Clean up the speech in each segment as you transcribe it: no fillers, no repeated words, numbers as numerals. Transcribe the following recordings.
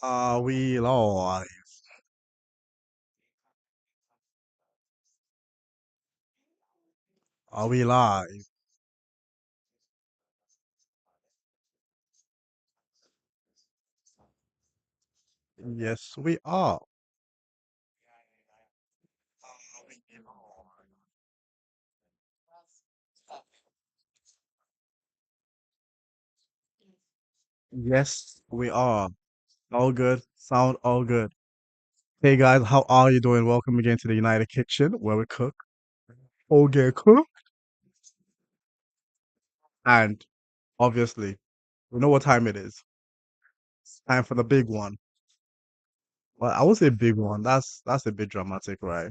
Are we live? Are we live? Yes, we are. Yes, we are. All good. Sound all good. Hey guys, how are you doing? Welcome again to the United Kitchen where we cook, all get cook, and obviously, we know what time it is. It's time for the big one. Well, I would say big one. That's a bit dramatic, right?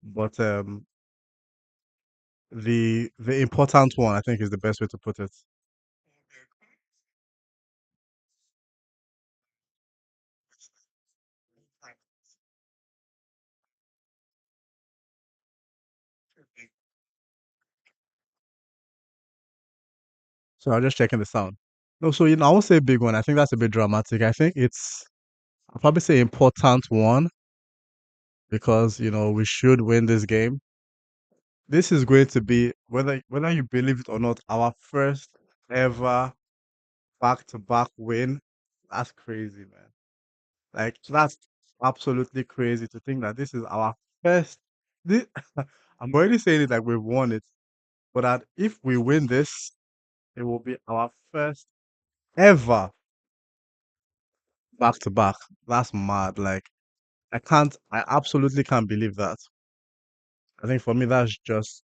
But the important one, I think, is the best way to put it. So I'm just checking the sound. No, so I won't say big one. I think that's a bit dramatic. I think I'll probably say important one because we should win this game. This is going to be whether you believe it or not, our first ever back-to-back win. That's crazy, man. Like that's absolutely crazy to think that this is our first. This, I'm already saying it like we've won it, but that if we win this, it will be our first ever back-to-back. That's mad. Like I absolutely can't believe that. I think for me, that's just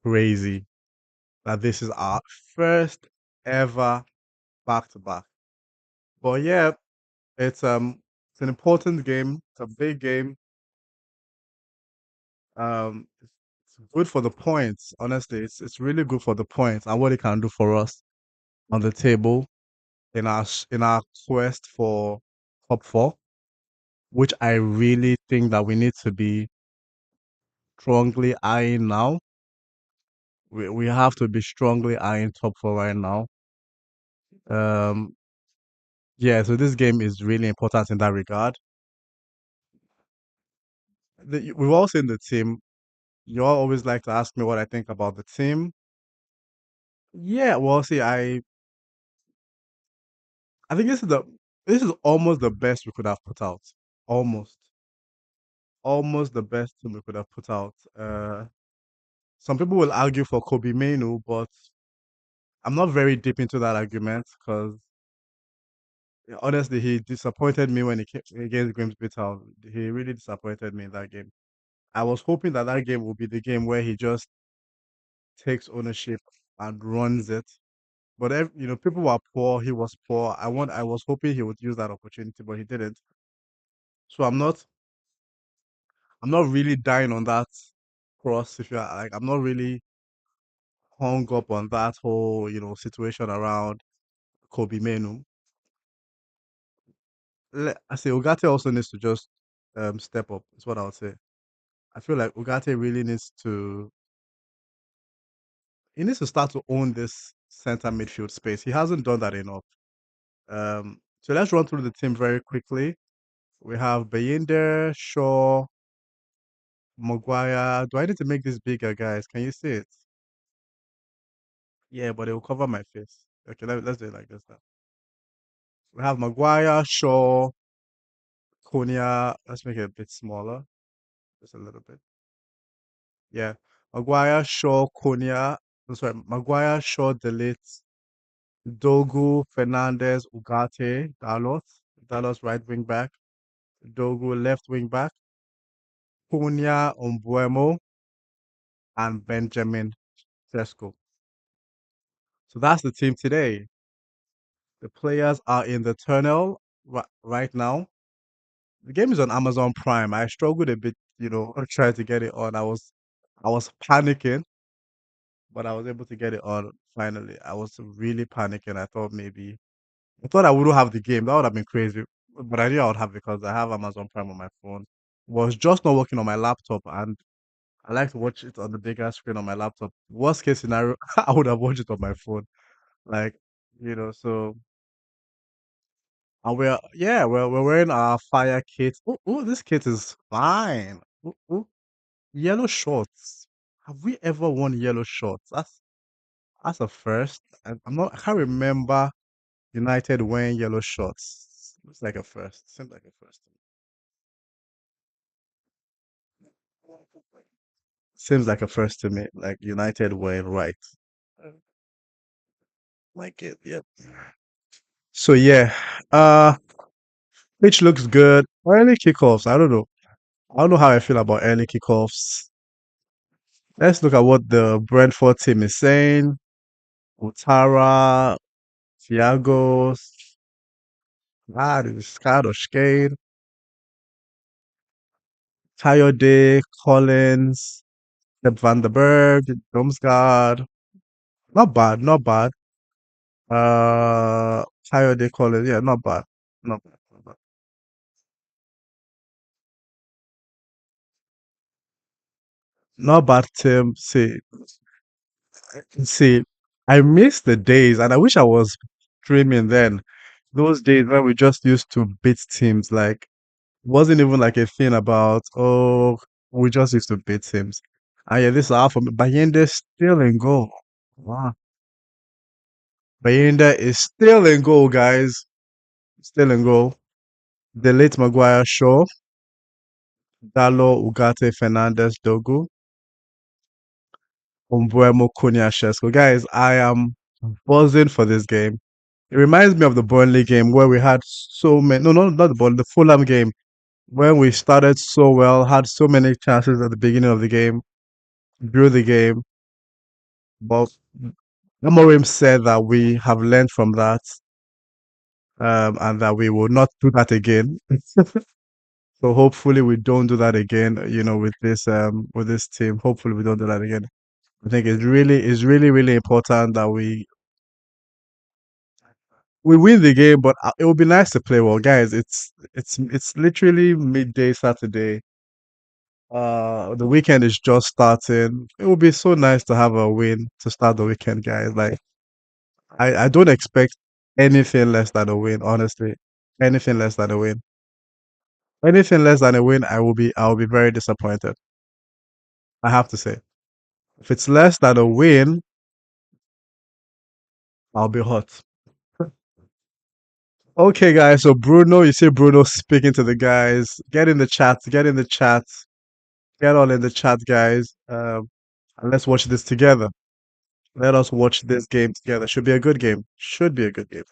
crazy that this is our first ever back to back. But yeah, it's an important game. It's a big game. It's good for the points. Honestly, it's really good for the points and what it can do for us on the table in our quest for top four, which I really think that we need to be strongly eyeing now. We have to be strongly eyeing top four right now. Um, yeah, so this game is really important in that regard. We've all seen the team. You all always like to ask me what I think about the team. Yeah, well, see, I think this is almost the best we could have put out. Almost, almost the best team we could have put out. Some people will argue for Kobe Mainu, but I'm not very deep into that argument because honestly, he disappointed me when he came against Grimsby Town. He really disappointed me in that game. I was hoping that that game would be the game where he just takes ownership and runs it. But people were poor. He was poor. I was hoping he would use that opportunity, but he didn't. So I'm not really dying on that cross. If you're like, I'm not really hung up on that whole situation around Kobe Menu. I say Ugarte also needs to just step up. Is what I would say. I feel like Ugarte really needs to start to own this center midfield space. He hasn't done that enough. So let's run through the team very quickly. We have Bayinde, Shaw, Maguire. Do I need to make this bigger, guys? Can you see it? Yeah, but it will cover my face. Okay, let's do it like this now. We have Maguire, Shaw, Konya. Let's make it a bit smaller, just a little bit. Yeah, Maguire, Shaw, Konya. I'm sorry, Maguire, Shaw, Delete, Dogu, Fernandez, Ugarte, Dalot right wing back, Dogu left wing back, Konya, Umbuemo, and Benjamin Sesko. So that's the team today. The players are in the tunnel right now. The game is on Amazon Prime. I struggled a bit, trying to get it on. I was panicking, but I was able to get it on finally. I was really panicking. I thought maybe. I thought I wouldn't have the game. That would have been crazy. But I knew I would have because I have Amazon Prime on my phone. Was just not working on my laptop, and I like to watch it on the bigger screen on my laptop. Worst case scenario, I would have watched it on my phone. Like, so and we're wearing our fire kit. Oh, this kit is fine. Oh, yellow shorts. Have we ever worn yellow shorts? That's a first. I can't remember United wearing yellow shorts. Looks like a first. Seems like a first. Seems like a first to me. Like United wearing white. Like it, yep. So yeah. Pitch looks good. Early kickoffs. I don't know. I don't know how I feel about early kickoffs. Let's look at what the Brentford team is saying. Utara, Thiago, Skade, Coyote, Collins, Sepp van der Berg, Domsgaard. Not bad, not bad. Coyote, Collins, yeah, not bad. Not bad. Not bad. Not bad, Tim. See, I miss the days, and I wish I was streaming then. Those days when we just used to beat teams, like wasn't even like a thing about we just used to beat teams. And yeah, this is half of Bayende still in goal. Wow. Bayenda is still in goal, guys. Still in goal. The late Maguire Shaw, Dalo Ugarte Fernandez Dogu, Umbuemo Kunia Shesko. Guys, I am buzzing for this game. It reminds me of the Burnley game where we had so many, no, not the Burnley, the Fulham game, when we started so well, had so many chances at the beginning of the game, drew the game. But Amorim said that we have learned from that, and that we will not do that again. So hopefully we don't do that again, with this team. Hopefully we don't do that again. I think it's really important that we win the game, but it would be nice to play well, guys. It's literally midday Saturday. The weekend is just starting. It would be so nice to have a win to start the weekend, guys. Like I don't expect anything less than a win, honestly. Anything less than a win. Anything less than a win, I will be very disappointed. I have to say. If it's less than a win, I'll be hot. Okay, guys. So Bruno, you see Bruno speaking to the guys. Get in the chat. Get in the chat. Get all in the chat, guys. And let's watch this together. Let us watch this game together. Should be a good game. Should be a good game.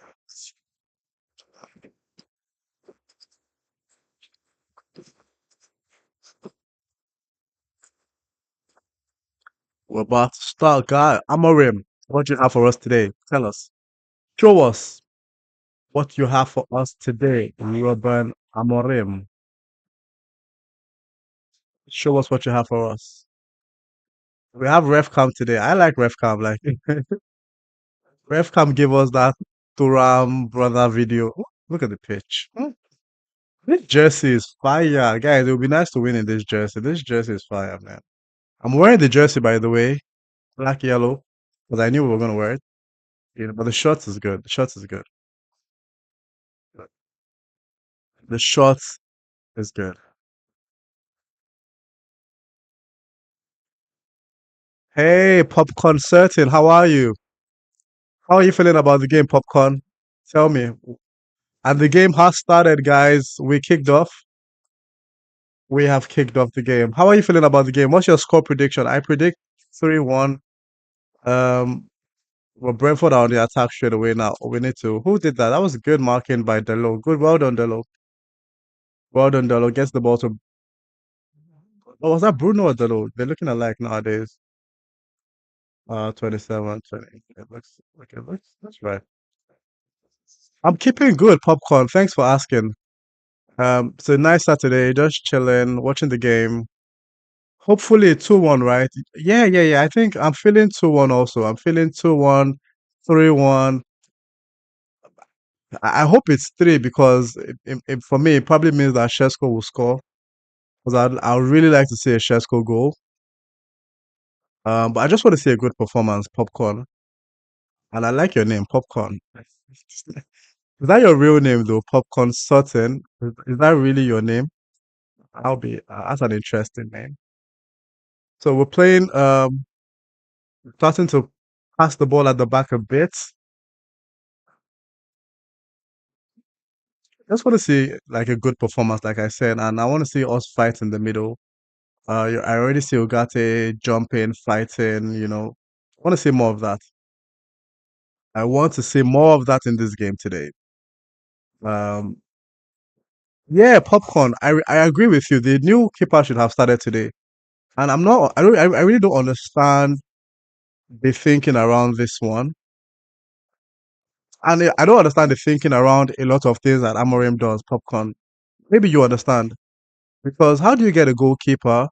We're about to start, guy. Amorim, what do you have for us today? Tell us. Show us what you have for us today, Ruben Amorim. Show us what you have for us. We have RefCam today. I like RefCam. Like RefCam gave us that Turam brother video. Oh, look at the pitch. This jersey is fire, guys. It would be nice to win in this jersey. This jersey is fire, man. I'm wearing the jersey, by the way, black yellow, because I knew we were gonna wear it. But the shorts is good. The shorts is good. The shorts is good. Hey, Popcorn Certain, how are you? How are you feeling about the game, Popcorn? Tell me. And the game has started, guys. We kicked off. We have kicked off the game. How are you feeling about the game? What's your score prediction? I predict 3-1. Um, well, Brentford are on the attack straight away now. We need to. Who did that? That was good marking by Delo. Good, well done, Delo. Well done, Delo. Gets the ball to. Oh, was that Bruno or Delo? They're looking alike nowadays. 27, 20. It looks, that's right. I'm keeping good, Popcorn. Thanks for asking. It's a nice Saturday, just chilling, watching the game. Hopefully 2-1, right? Yeah, yeah, yeah. I think I'm feeling 2-1 also. I'm feeling 2-1, 3-1. I hope it's three because for me, it probably means that Shesko will score. Because I would really like to see a Shesko goal. But I just want to see a good performance, Popcorn. And I like your name, Popcorn. Is that your real name though, Popcorn Sutton? Is that really your name? I'll be. That's an interesting name. So we're playing. Starting to pass the ball at the back a bit. Just want to see like a good performance, like I said, and I want to see us fight in the middle. I already see Ugarte jumping, fighting. I want to see more of that. I want to see more of that in this game today. Um, yeah, popcorn. I agree with you. The new keeper should have started today, and I'm not. I don't. I really don't understand the thinking around this one, and I don't understand the thinking around a lot of things that Amorim does. Popcorn. Maybe you understand because how do you get a goalkeeper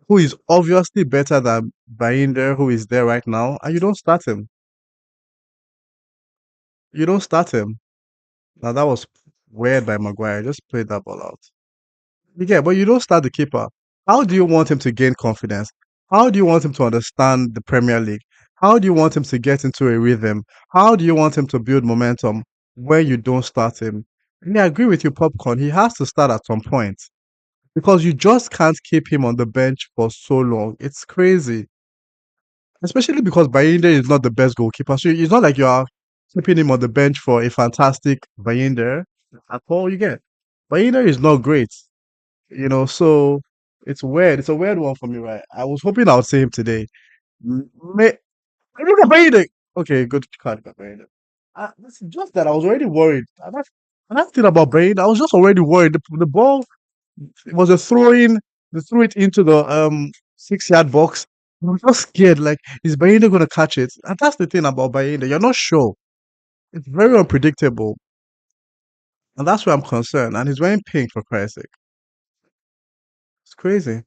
who is obviously better than Binder, who is there right now, and you don't start him? You don't start him. Now that was weird by Maguire. Just played that ball out. Yeah, but you don't start the keeper. How do you want him to gain confidence? How do you want him to understand the Premier League? How do you want him to get into a rhythm? How do you want him to build momentum when you don't start him? And I agree with you, Popcorn. He has to start at some point because you just can't keep him on the bench for so long. It's crazy. Especially because Bayinde is not the best goalkeeper. So it's not like you are keeping him on the bench for a fantastic Bayinde at all you get. Bayinde is not great. So it's weird. It's a weird one for me, right? I was hoping I would see him today. May, look at Bayende. Okay, good card, Bayende. It's just that I was already worried. And that's the thing about Bayende. I was just already worried. The ball was a throw in. They threw it into the 6-yard box. I was just scared. Like, is Bayende going to catch it? And that's the thing about Bayende. You're not sure. It's very unpredictable. And that's why I'm concerned. And he's wearing pink for Christ's sake. It's crazy.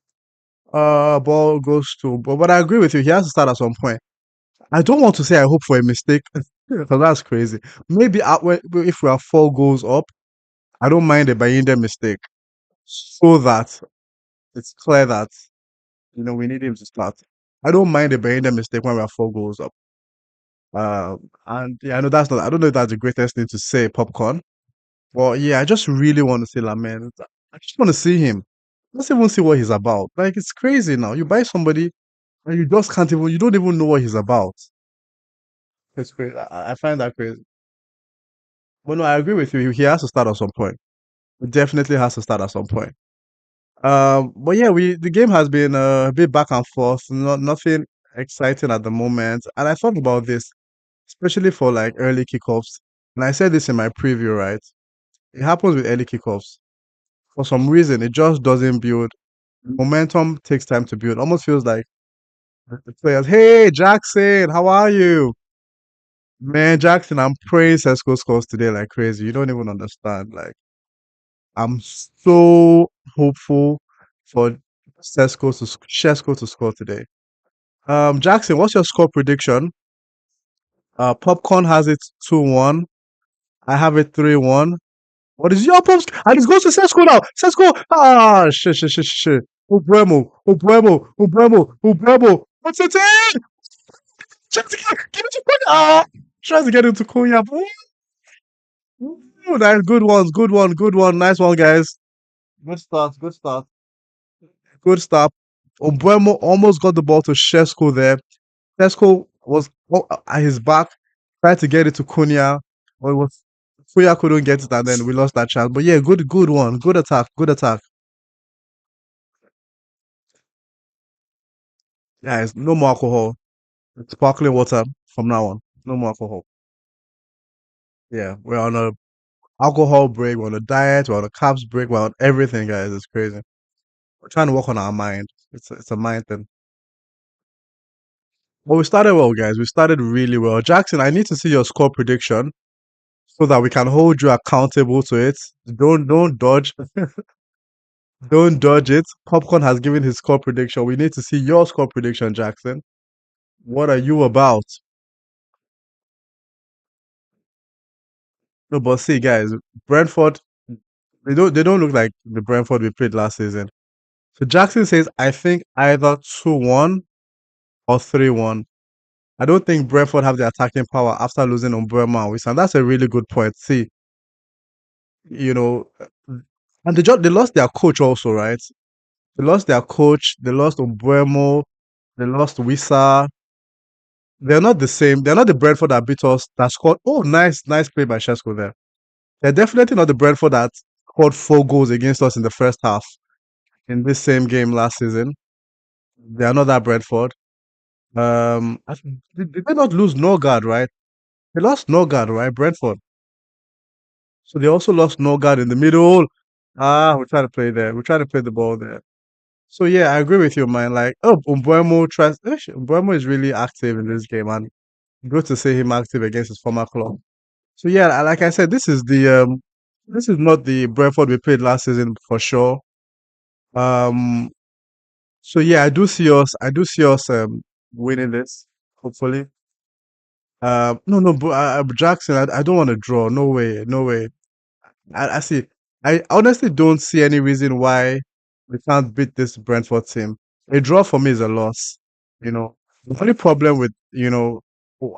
Ball goes to, but I agree with you. He has to start at some point. I don't want to say I hope for a mistake because that's crazy. Maybe if we are 4 goals up, I don't mind a Bayinde mistake so that it's clear that we need him to start. I don't mind a Bayinde mistake when we are 4 goals up. And yeah, I know that's not. I don't know if that's the greatest thing to say, popcorn. But yeah, I just really want to see Lamen. I just want to see him. Let's even see what he's about. Like it's crazy now. You buy somebody and you just can't even. You don't even know what he's about. It's crazy. I find that crazy. But no, I agree with you. He has to start at some point. He definitely has to start at some point. But yeah, the game has been a bit back and forth. Nothing exciting at the moment. And I thought about this, especially for like early kickoffs. And I said this in my preview, right? It happens with early kickoffs. For some reason, it just doesn't build. Momentum takes time to build. Almost feels like the players, hey Jackson, how are you? Man, Jackson, I'm praying Sesko scores today like crazy. You don't even understand. Like, I'm so hopeful for Sesko to score today. Jackson, what's your score prediction? Popcorn has it 2-1. I have it 3-1. What is your post? And it goes to Sesko now. Sesko! Ah, shit, shit, shit, shit. Ubremo, Ubremo, Ubremo, Ubremo. What's it in? Trying to get into Konya. Trying to get into Konya. Ooh, nice, good ones, good one, good one. Nice one, guys. Good start, good start, good start. Ubremo almost got the ball to Shesko there. Shesko was at his back, tried to get it to Konya, but it was Kuya couldn't get it, and then we lost that chance. But yeah, good one, good attack, good attack. Guys, no more alcohol. Sparkling water from now on. No more alcohol. Yeah, we're on a alcohol break. We're on a diet. We're on a carbs break. We're on everything, guys. It's crazy. We're trying to work on our mind. It's a mind thing. But we started well, guys. We started really well. Jackson, I need to see your score prediction so that we can hold you accountable to it. Don't dodge. Don't dodge it. Popcorn has given his score prediction. We need to see your score prediction, Jackson. What are you about? No, but see, guys, Brentford, they don't look like the Brentford we played last season. So Jackson says, I think either 2-1 or 3-1. I don't think Brentford have the attacking power after losing on Burma and Wisdom. That's a really good point. See, you know, and they lost their coach also, right? They lost their coach. They lost Umbuemo. They lost Wisa. They're not the same. They're not the Brentford that beat us. That scored. Oh, nice play by Shesko there. They're definitely not the Brentford that scored 4 goals against us in the first half in this same game last season. They are not that Brentford. Did they not lose Norgard, right? They lost Norgard, right? Brentford. So they also lost Norgard in the middle. We're trying to play there. We're trying to play the ball there. So yeah, I agree with you, man. Like, Umbuemo tries. Umbuemo is really active in this game, and good to see him active against his former club. So yeah, like I said, this is not the Brentford we played last season for sure. Um, so yeah, I do see us winning this, hopefully. No, no, but Jackson, I don't want to draw. No way, no way. I see. I honestly don't see any reason why we can't beat this Brentford team. A draw for me is a loss. You know, the only problem with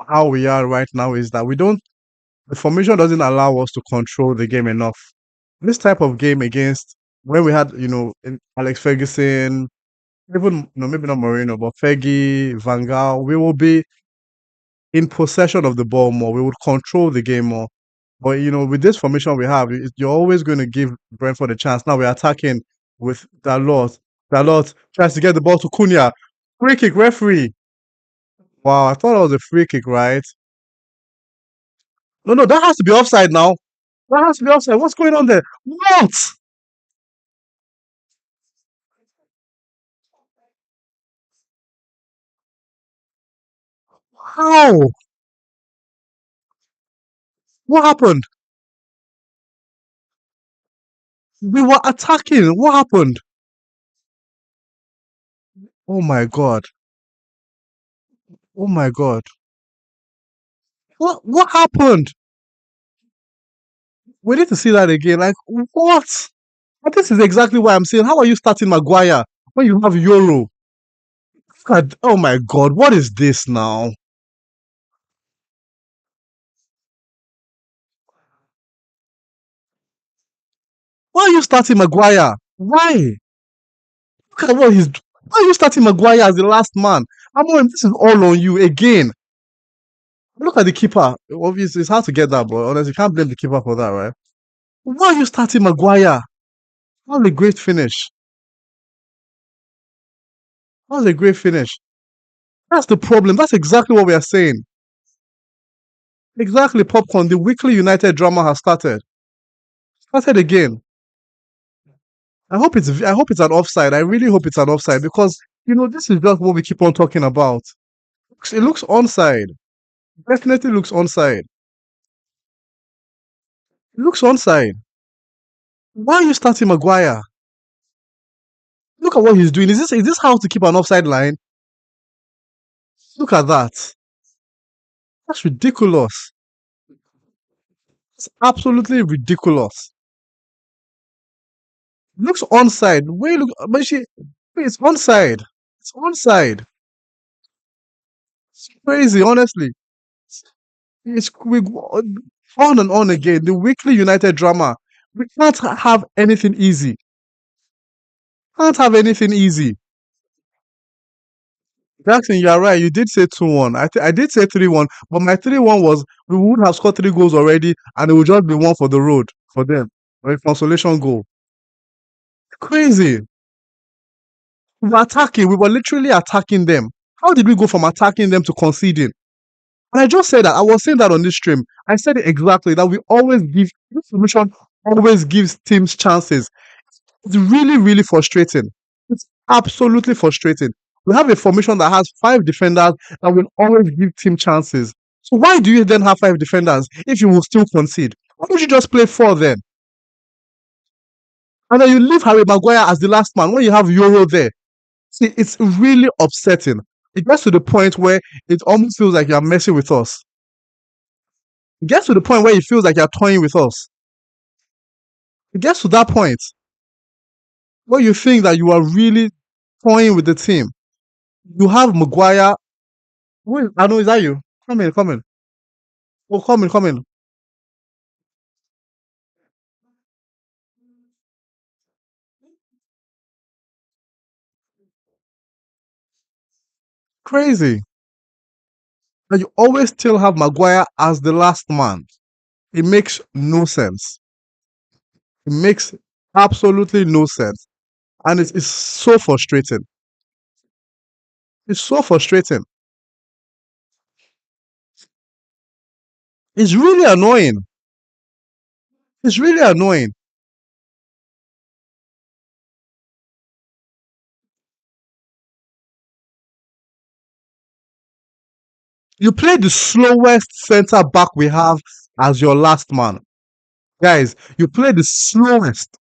how we are right now is that we don't. The formation doesn't allow us to control the game enough. This type of game against when we had Alex Ferguson, even maybe not Moreno, but Fergie, Van Gaal, we will be in possession of the ball more. We would control the game more. But with this formation we have, you're always going to give Brentford a chance. Now we're attacking with Dalot. Dalot tries to get the ball to Cunha. Free kick, referee. Wow, I thought it was a free kick, right? No, no, that has to be offside now. That has to be offside. What's going on there? What? How? What happened? We were attacking. What happened? Oh my god. Oh my god. What happened? We need to see that again. Like what? And this is exactly why I'm saying, how are you starting Maguire when you have Euro? God, oh my god, what is this now? Why are you starting Maguire? Why? Look at what he's. Why are you starting Maguire as the last man? This is all on you again. Look at the keeper. Obviously, it's hard to get that, but honestly, you can't blame the keeper for that, right? Why are you starting Maguire? That was a great finish. That was a great finish. That's the problem. That's exactly what we are saying. Exactly, popcorn. The weekly United drama has started. Started again. I hope it's an offside. I really hope it's an offside because this is just what we keep on talking about. It looks onside. Definitely looks onside. It looks onside. Why are you starting Maguire? Look at what he's doing. Is this how to keep an offside line? Look at that. That's ridiculous. It's absolutely ridiculous. It looks onside. Wait, look, wait, it's onside. It's onside. It's crazy, honestly. We go on and on again. The weekly United drama. We can't have anything easy. Can't have anything easy. Jackson, you are right. You did say 2-1. I did say 3-1, but my 3-1 was we would have scored 3 goals already, and it would just be one for the road for them. A consolation goal. Crazy. We were attacking. We were literally attacking them. How did we go from attacking them to conceding? And I just said that. I was saying that on this stream. I said it exactly that we always give this solution always gives teams chances. It's really, really frustrating. It's absolutely frustrating. We have a formation that has 5 defenders that will always give team chances. So why do you then have 5 defenders if you will still concede? Why don't you just play 4 then? And then you leave Harry Maguire as the last man when you have Euro there. See, it's really upsetting. It gets to the point where it almost feels like you're messing with us. It gets to the point where it feels like you're toying with us. It gets to that point where you think that you are really toying with the team. You have Maguire. Wait, I know, is that you? Come in, come in. Oh, come in, come in. Crazy. And you always still have Maguire as the last man. It makes no sense. It makes absolutely no sense. And it's so frustrating. It's so frustrating. It's really annoying. It's really annoying. You play the slowest centre back we have as your last man. Guys, you play the slowest.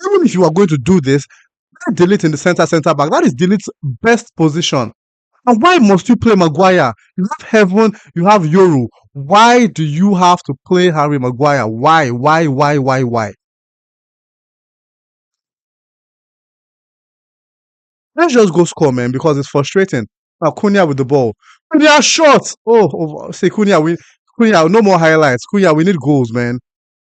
Even if you are going to do this, delete in the centre back. That is delete's best position. And why must you play Maguire? You have Heaven, you have Yoru. Why do you have to play Harry Maguire? Why? Why? Let's just go score, man, because it's frustrating. Now, Cunha with the ball. Cunha shot! Say Cunha, Cunha, no more highlights. Cunha, we need goals, man.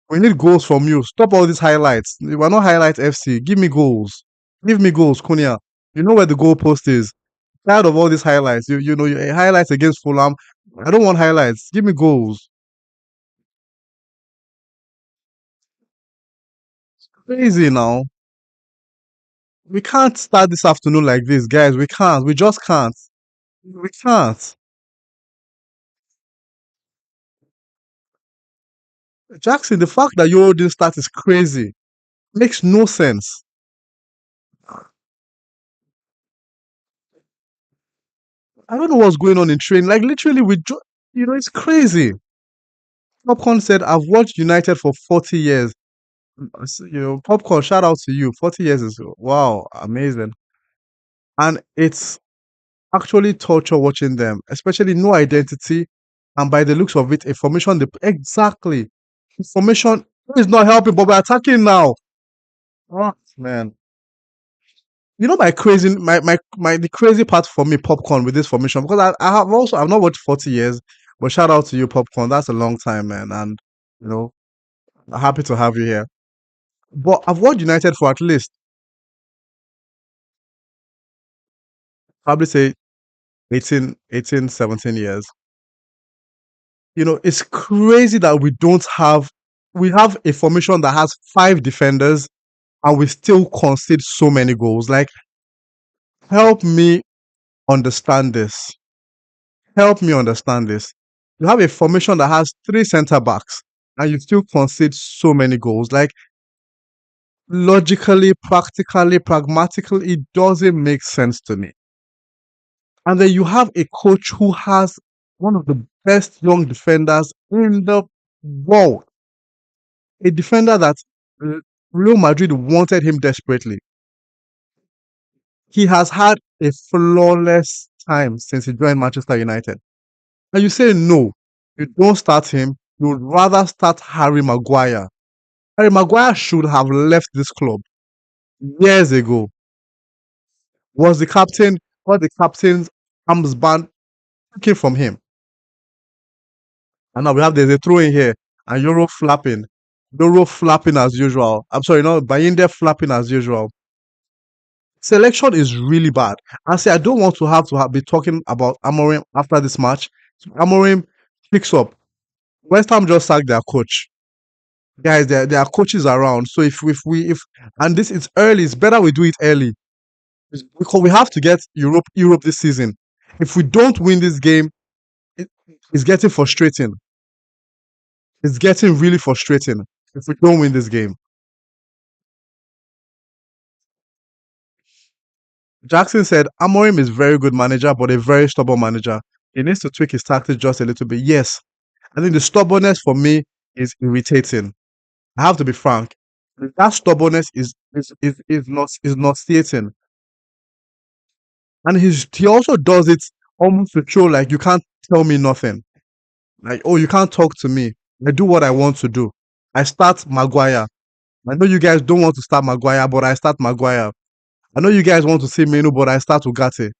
We need goals from you. Stop all these highlights. We're not highlight FC. Give me goals. Give me goals, Cunha. You know where the goal post is. Tired of all these highlights. You know highlights against Fulham. I don't want highlights. Give me goals. Crazy now. We can't start this afternoon like this, guys. We can't. We just can't. We can't. Jackson, the fact that Euro didn't start is crazy. Makes no sense. I don't know what's going on in training. Like literally, it's crazy. Popcorn said, "I've watched United for 40 years." Popcorn. Shout out to you. 40 years is wow, amazing. And it's actually torture watching them, especially no identity. And by the looks of it, a formation exactly formation is not helping, but we're attacking now. Oh man. My crazy my the crazy part for me, popcorn with this formation, because I've not watched 40 years, but shout out to you, popcorn. That's a long time, man. And you know, happy to have you here. But I've watched United for at least probably say 17 years. It's crazy that we have a formation that has five defenders and we still concede so many goals. Like, help me understand this. Help me understand this. You have a formation that has three centre backs and you still concede so many goals. Like, logically, practically, pragmatically, it doesn't make sense to me. And then you have a coach who has one of the best young defenders in the world. A defender that uh, Real Madrid wanted him desperately. He has had a flawless time since he joined Manchester United. And you say no, you don't start him. You would rather start Harry Maguire. Harry Maguire should have left this club years ago. Was the captain? Was the captain's armband taken from him? And now there's a throw in here, and Euro flapping as usual. I'm sorry, no, Bayinde flapping as usual. Selection is really bad. I say I don't want to be talking about Amorim after this match. Amorim picks up. West Ham just sacked their coach. Guys, there are coaches around. So if and this is early, it's better we do it early because we have to get Europe this season. If we don't win this game, it, it's getting frustrating. It's getting really frustrating if we don't win this game. Jackson said Amorim is very good manager, but a very stubborn manager. He needs to tweak his tactics just a little bit. Yes, I think the stubbornness for me is irritating. I have to be frank. That stubbornness is not nauseating, and he also does it almost to show like you can't tell me nothing. Like, oh, you can't talk to me. I do what I want to do. I start Maguire. I know you guys don't want to start Maguire, but I start Maguire. I know you guys want to see Menu, but I start Ugarte.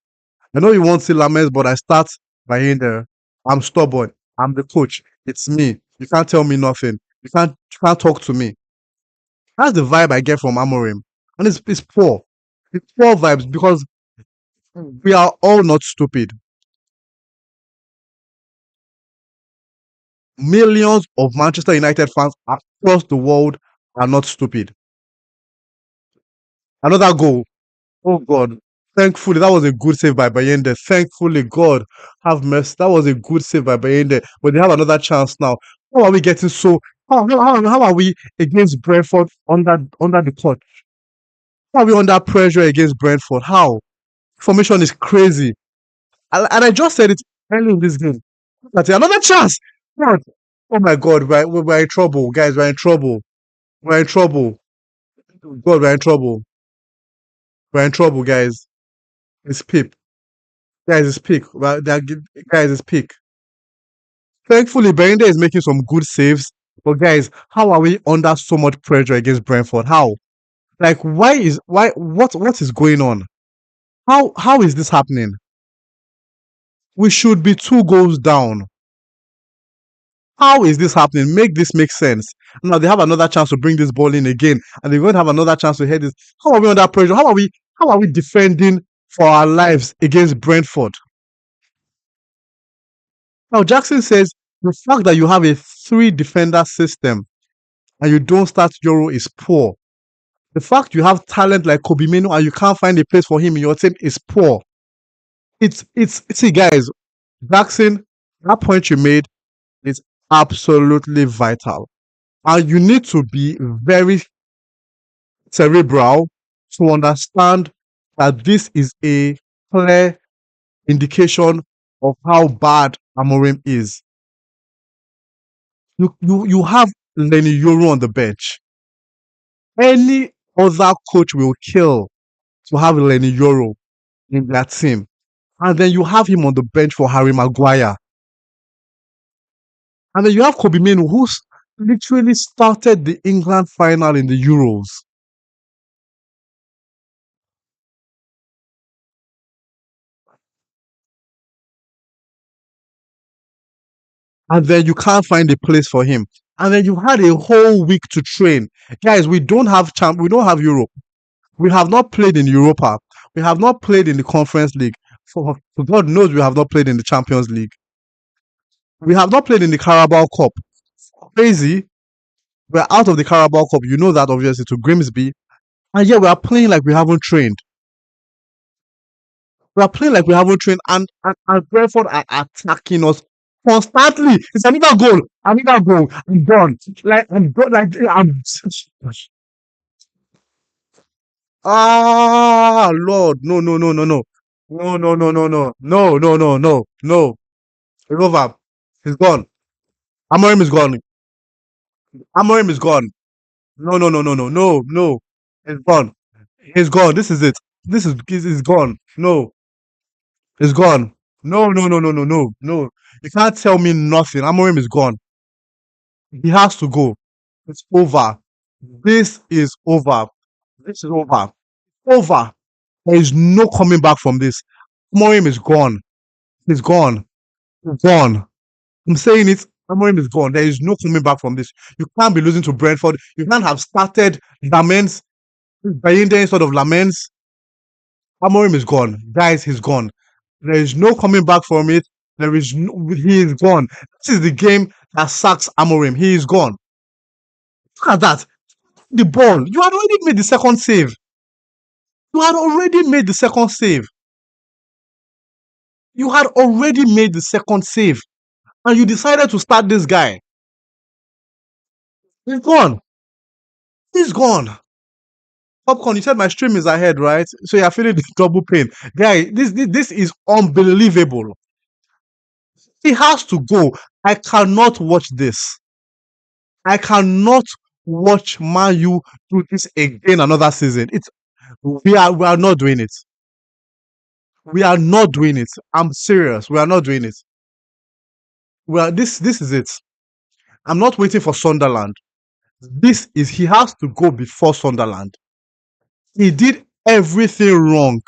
I know you want to see Lames, but I start Bayender. I'm stubborn. I'm the coach. It's me. You can't tell me nothing. You can't talk to me. That's the vibe I get from Amorim. And it's poor. It's poor vibes because we are all not stupid. Millions of Manchester United fans across the world are not stupid. Another goal. Oh God. Thankfully, that was a good save by Bayende. Thankfully, God have mercy. That was a good save by Bayende. But they have another chance now. How are we getting so? How are we against Brentford under the court? How are we under pressure against Brentford? How? Formation is crazy. And I just said it early in this game. That's another chance. God. Oh my God, we're in trouble, guys. We're in trouble. We're in trouble. God, we're in trouble. We're in trouble, guys. It's Pip. Guys, it's peak. Well, guys, it's peak. Thankfully, Belinda is making some good saves. But guys, how are we under so much pressure against Brentford? How? Like, what is going on? How is this happening? We should be 2 goals down. How is this happening? Make this make sense. Now they have another chance to bring this ball in again, and they're going to have another chance to head this. How are we under pressure? How are we defending for our lives against Brentford? Now Jackson says the fact that you have a three defender system and you don't start Euro is poor. The fact you have talent like Kobe Mino and you can't find a place for him in your team is poor. It's see guys, Jackson, that point you made is absolutely vital. And you need to be very cerebral to understand that this is a clear indication of how bad Amorim is. You have Lenny Euro on the bench. Any other coach will kill to have Lenny Euro in that team. And then you have him on the bench for Harry Maguire. And then you have Kobe Minu, who's literally started the England final in the Euros. And then you can't find a place for him. And then you had a whole week to train. Guys, we don't have Europe. We have not played in Europa. We have not played in the Conference League. For God knows we have not played in the Champions League. We have not played in the Carabao Cup. Crazy. We're out of the Carabao Cup. You know that obviously to Grimsby. And yeah, we are playing like we haven't trained. We are playing like we haven't trained, and Brentford are attacking us constantly. It's another goal, another goal. I'm done. Like I'm done. Like I'm. Ah, Lord, no, no, no, no, no, no, no, no, no, no, no, no, no, no, no. It's over. He's gone. Amorim is gone. Amorim is gone. No, no, no, no, no, no, no. He's gone. He's gone. This is it. This is he's gone. No, he's gone. No, no, no, no, no, no, no. You can't tell me nothing. Amorim is gone. He has to go. It's over. This is over. This is over. Over. There is no coming back from this. Amorim is gone. He's gone. He's gone. I'm saying it. Amorim is gone. There is no coming back from this. You can't be losing to Brentford. You can't have started Lamens, Bayinde instead of Lamens. Amorim is gone. Guys, he's gone. There is no coming back from it. He is gone. This is the game that sacks Amorim. He is gone. Look at that. The ball. You had already made the second save. You had already made the second save. You had already made the second save. And you decided to start this guy. He's gone. He's gone. Popcorn, you said my stream is ahead, right? So you're feeling the double pain. Guy, this is unbelievable. He has to go. I cannot watch this. I cannot watch Man U do this again another season. We are not doing it. We are not doing it. I'm serious. We are not doing it. Well, this is it. I'm not waiting for Sunderland. This is he has to go before Sunderland. He did everything wrong.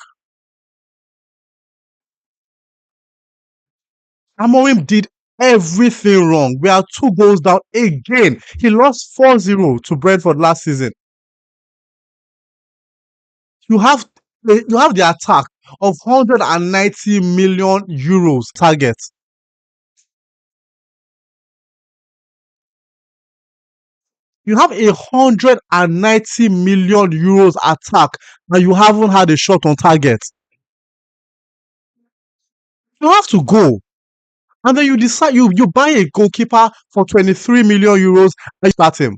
Amorim did everything wrong. We are 2 goals down again. He lost 4-0 to Brentford last season. You have the attack of 190 million euros target. You have 190 million euros attack and you haven't had a shot on target. You have to go. And then you decide you buy a goalkeeper for 23 million euros and you start him.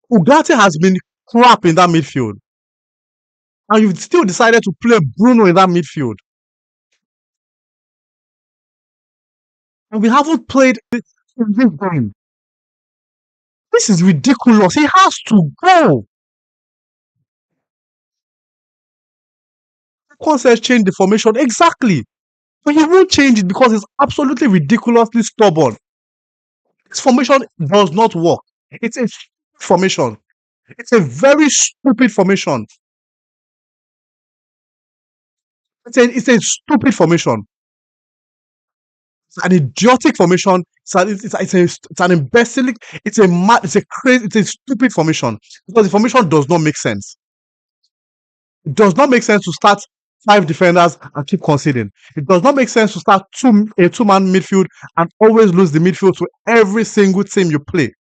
Ugarte has been crap in that midfield. And you've still decided to play Bruno in that midfield. And we haven't played in this game. This is ridiculous. He has to go. Con says change the formation. Exactly. But he won't change it because it's absolutely ridiculously stubborn. This formation does not work. It's a formation. It's a very stupid formation. It's a stupid formation. It's an idiotic formation. It's an imbecilic. It's a stupid formation because the formation does not make sense. It does not make sense to start 5 defenders and keep conceding. It does not make sense to start a two-man midfield and always lose the midfield to every single team you play.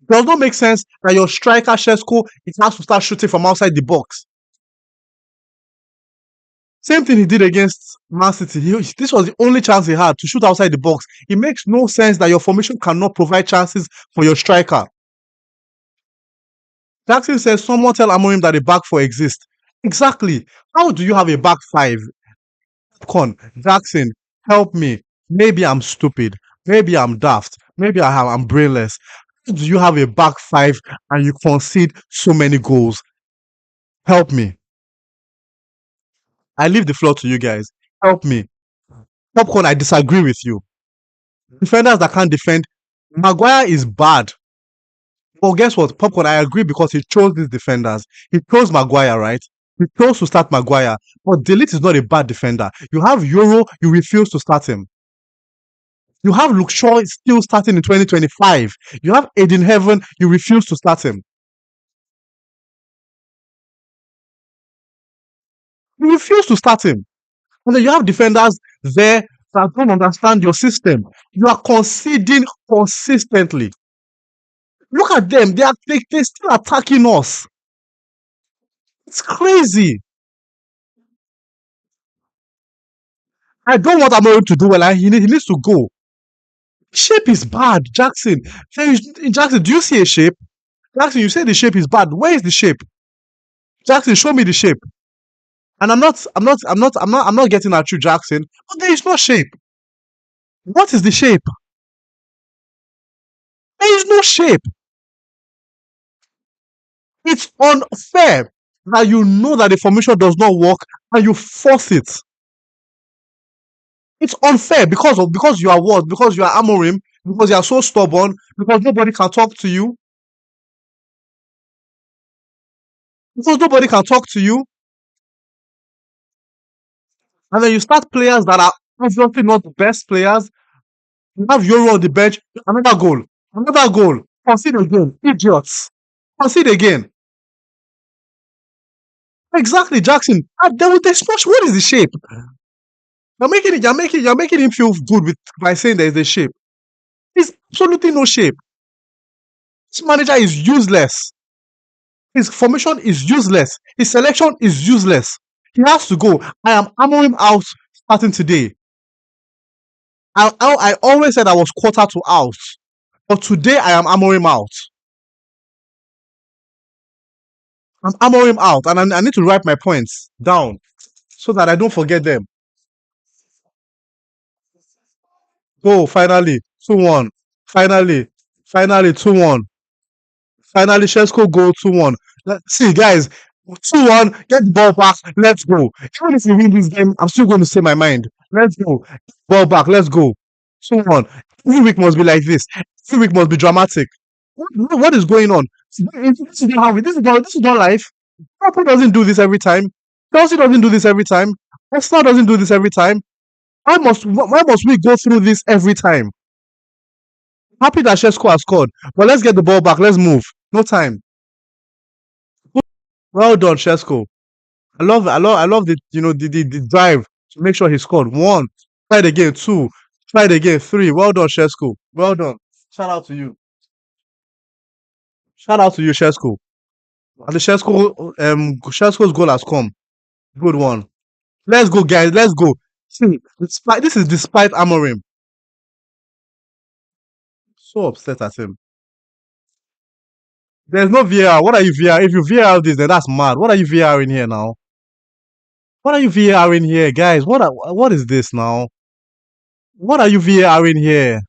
It does not make sense that your striker Shesko it has to start shooting from outside the box. Same thing he did against Man City. This was the only chance he had to shoot outside the box. It makes no sense that your formation cannot provide chances for your striker. Jackson says, someone tell Amorim that a back four exists. Exactly. How do you have a back five? Con, Jackson, help me. Maybe I'm stupid. Maybe I'm daft. Maybe I'm brainless. How do you have a back five and you concede so many goals? Help me. I leave the floor to you guys. Help me. Popcorn, I disagree with you. Defenders that can't defend, Maguire is bad. Well, guess what? Popcorn, I agree because he chose these defenders. He chose Maguire, right? He chose to start Maguire. But Delete is not a bad defender. You have Euro, you refuse to start him. You have Luke Shaw still starting in 2025. You have Aiden Heaven, you refuse to start him. You refuse to start him. And then you have defenders there that don't understand your system. You are conceding consistently. Look at them. They're still attacking us. It's crazy. I don't want Amorim to do well. He needs to go. Shape is bad, Jackson. Jackson, do you see a shape? Jackson, you say the shape is bad. Where is the shape? Jackson, show me the shape. And I'm not getting at you, Jackson. But there is no shape. What is the shape? There is no shape. It's unfair that you know that the formation does not work and you force it. It's unfair because you are what? Because you are Amorim, because you are so stubborn, because nobody can talk to you, because nobody can talk to you, and then you start players that are obviously not the best players. You have Euro on the bench, another goal, concede again, idiots, concede again. Exactly, Jackson. There's no, what is the shape? You're making him feel good by saying there is a shape. There's absolutely no shape. This manager is useless. His formation is useless. His selection is useless. He has to go. I am hammering out starting today. I always said I was quarter to out. But today I am hammering out. I'm hammering out. And I need to write my points down so that I don't forget them. Go, finally. 2-1. Finally, finally, 2-1. Finally, Sheshko goal 2-1. See, guys, 2-1, get the ball back, let's go. Even if we win this game, I'm still going to say my mind. Let's go. Ball back, let's go. 2-1. Every week must be like this. Every week must be dramatic. What is going on? This is not how this is not life. Liverpool doesn't do this every time. Chelsea doesn't do this every time. Arsenal doesn't do this every time. Why must we go through this every time? Happy that Sheshko has scored, but let's get the ball back. Let's move. No time. Well done, Sheshko. I love the drive to make sure he scored. One, try it again. Two, try it again. Three. Well done, Sheshko. Well done. Shout out to you. Shout out to you, Sheshko. And the Sheshko's goal has come. Good one. Let's go, guys. Let's go. See, this is despite Amorim. So upset at him. There's no VAR. What are you VAR? If you VAR this, then that's mad. What are you VAR in here now? What are you VAR in here, guys? What is this now? What are you VAR in here?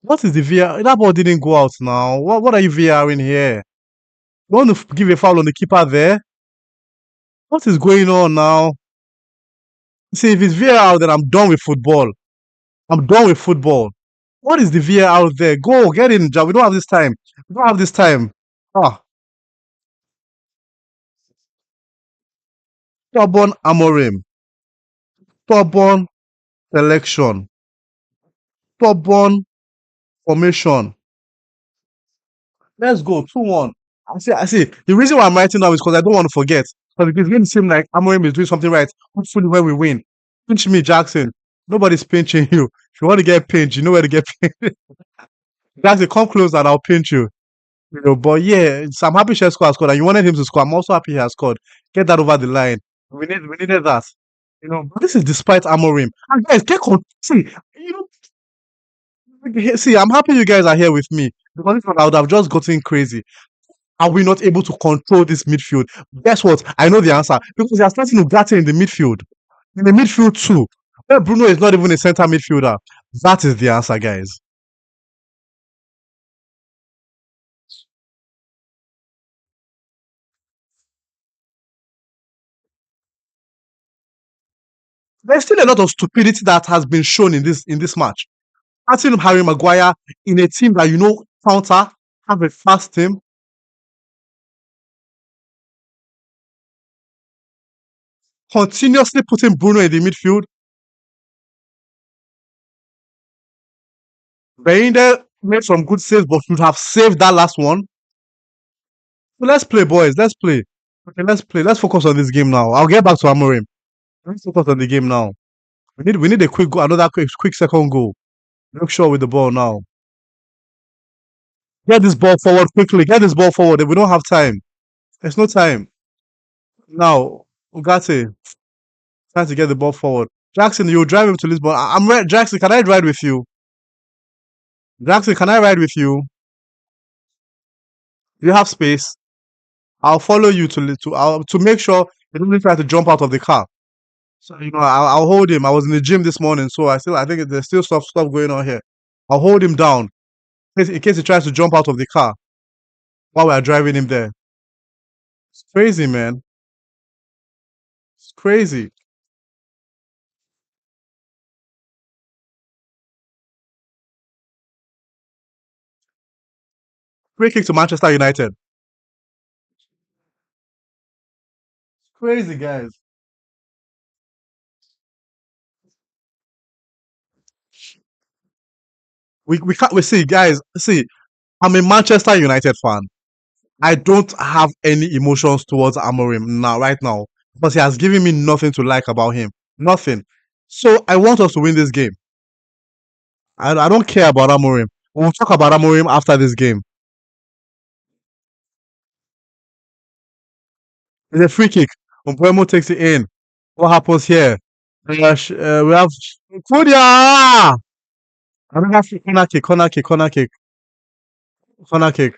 What is the VR? That ball didn't go out now. What are you VRing here? You want to give a foul on the keeper there? What is going on now? See, if it's VR out, then I'm done with football. I'm done with football. What is the VR out there? Go, get in, Job. We don't have this time. We don't have this time. Ah, stubborn Amorim. Stubborn selection. Stubborn formation. Let's go. 2-1. I see. The reason why I'm writing now is because I don't want to forget. Because it's going to seem like Amorim is doing something right. Hopefully, when we win. Pinch me, Jackson. Nobody's pinching you. If you want to get pinched, you know where to get pinched. Jackson, come close and I'll pinch you. But yeah, so I'm happy Sheshko has scored, and you wanted him to score. I'm also happy he has scored. Get that over the line. We needed that. But this is despite Amorim. And guys, see, see, I'm happy you guys are here with me because if not, I would have just gotten crazy. Are we not able to control this midfield? Guess what? I know the answer because they are starting to gather in the midfield. In the midfield too. Where Bruno is not even a center midfielder. That is the answer, guys. There's still a lot of stupidity that has been shown in this match. Starting Harry Maguire in a team that counter, have a fast team, continuously putting Bruno in the midfield. Beinde made some good saves, but should have saved that last one. So let's play, boys. Let's play. Okay, let's play. Let's focus on this game now. I'll get back to Amorim. Let's focus on the game now. We need a quick goal, another quick second goal. Look sure with the ball now. Get this ball forward quickly. Get this ball forward. We don't have time. There's no time. Now, Ugarte trying to get the ball forward. Jackson, you drive him to Lisbon. I'm ready. Jackson, can I ride with you? Jackson, can I ride with you? Do you have space? I'll follow you to make sure he doesn't try to jump out of the car. So I'll hold him. I was in the gym this morning, so I think there's still stuff going on here. I'll hold him down in case he tries to jump out of the car while we are driving him there. It's crazy, man. It's crazy. Free kick to Manchester United. It's crazy, guys. We can't. We see, guys. See, I'm a Manchester United fan. I don't have any emotions towards Amorim now, right now, because he has given me nothing to like about him. Nothing. So I want us to win this game. I don't care about Amorim. We'll talk about Amorim after this game. It's a free kick. Umbremo takes it in. What happens here? We have Kudia! Another corner kick, corner kick, corner kick, corner kick.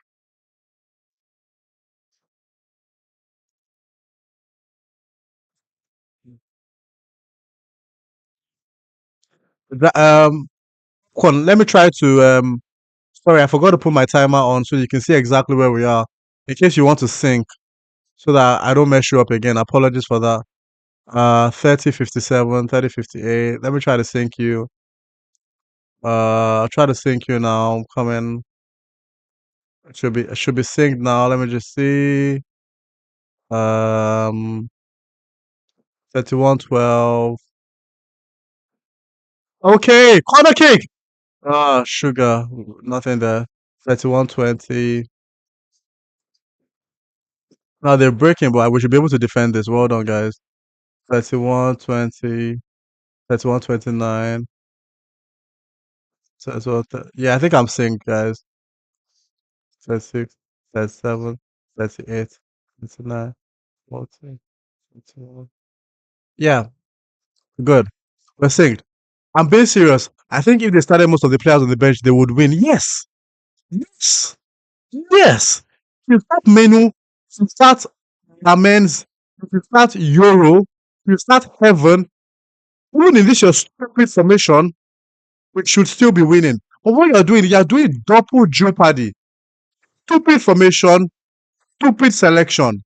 That, let me try to Sorry, I forgot to put my timer on so you can see exactly where we are. In case you want to sync, so that I don't mess you up again. Apologies for that. 30:57, 30:58. Let me try to sync you. I'll try to sync you now. Coming. It should be synced now. Let me just see. 31:12. Okay, corner kick. Sugar. Nothing there. 31:20. Now they're breaking, but we should be able to defend this. Well done, guys. 31:20. 31:29. Yeah, I think I'm synced, guys. 36, 37, 38, 39, 40, 41. Yeah, good. We're synced. I'm being serious. I think if they started most of the players on the bench, they would win. Yes. Yes. Yes. You start Menu, you start Lamens, you start Euro, you start Heaven. Even in this your stupid formation, which should still be winning. But what you're doing double jeopardy. Stupid formation, stupid selection.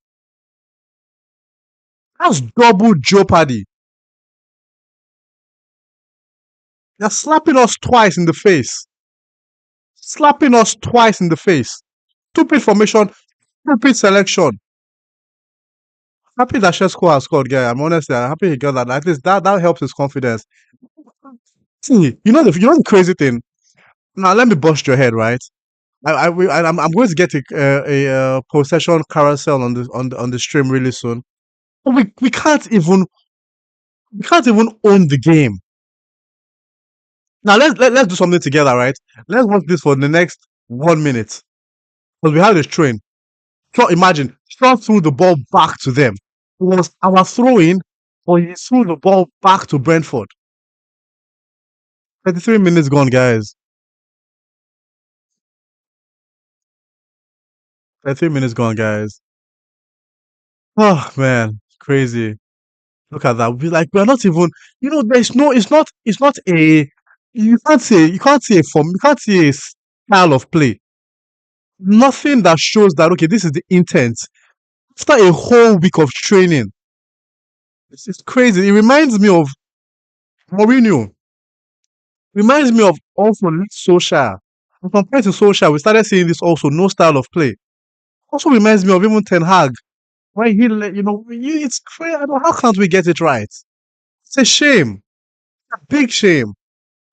That's double jeopardy. You're slapping us twice in the face. Slapping us twice in the face. Stupid formation, stupid selection. Happy that Shesko has scored, guy. I'm honestly I'm happy he got that. At least that helps his confidence. See, you know the crazy thing. Now let me bust your head, right? I'm going to get a possession carousel on the stream really soon. But we can't even own the game. Now let's do something together, right? Let's watch this for the next 1 minute because we have this train. So imagine Shaw threw the ball back to them. It was our throwing, but he threw the ball back to Brentford. 33 minutes gone, guys. 33 minutes gone, guys. Oh man, crazy. Look at that. We're not even. There's no. It's not. It's not a. You can't say. You can't see a form. You can't see a style of play. Nothing that shows that okay, this is the intent. After a whole week of training, it's crazy. It reminds me of Mourinho. Reminds me of also Solskjaer. And compared to Solskjaer, we started seeing this also no style of play. Also reminds me of even Ten Hag. Why it's crazy. How can't we get it right? It's a shame, a big shame,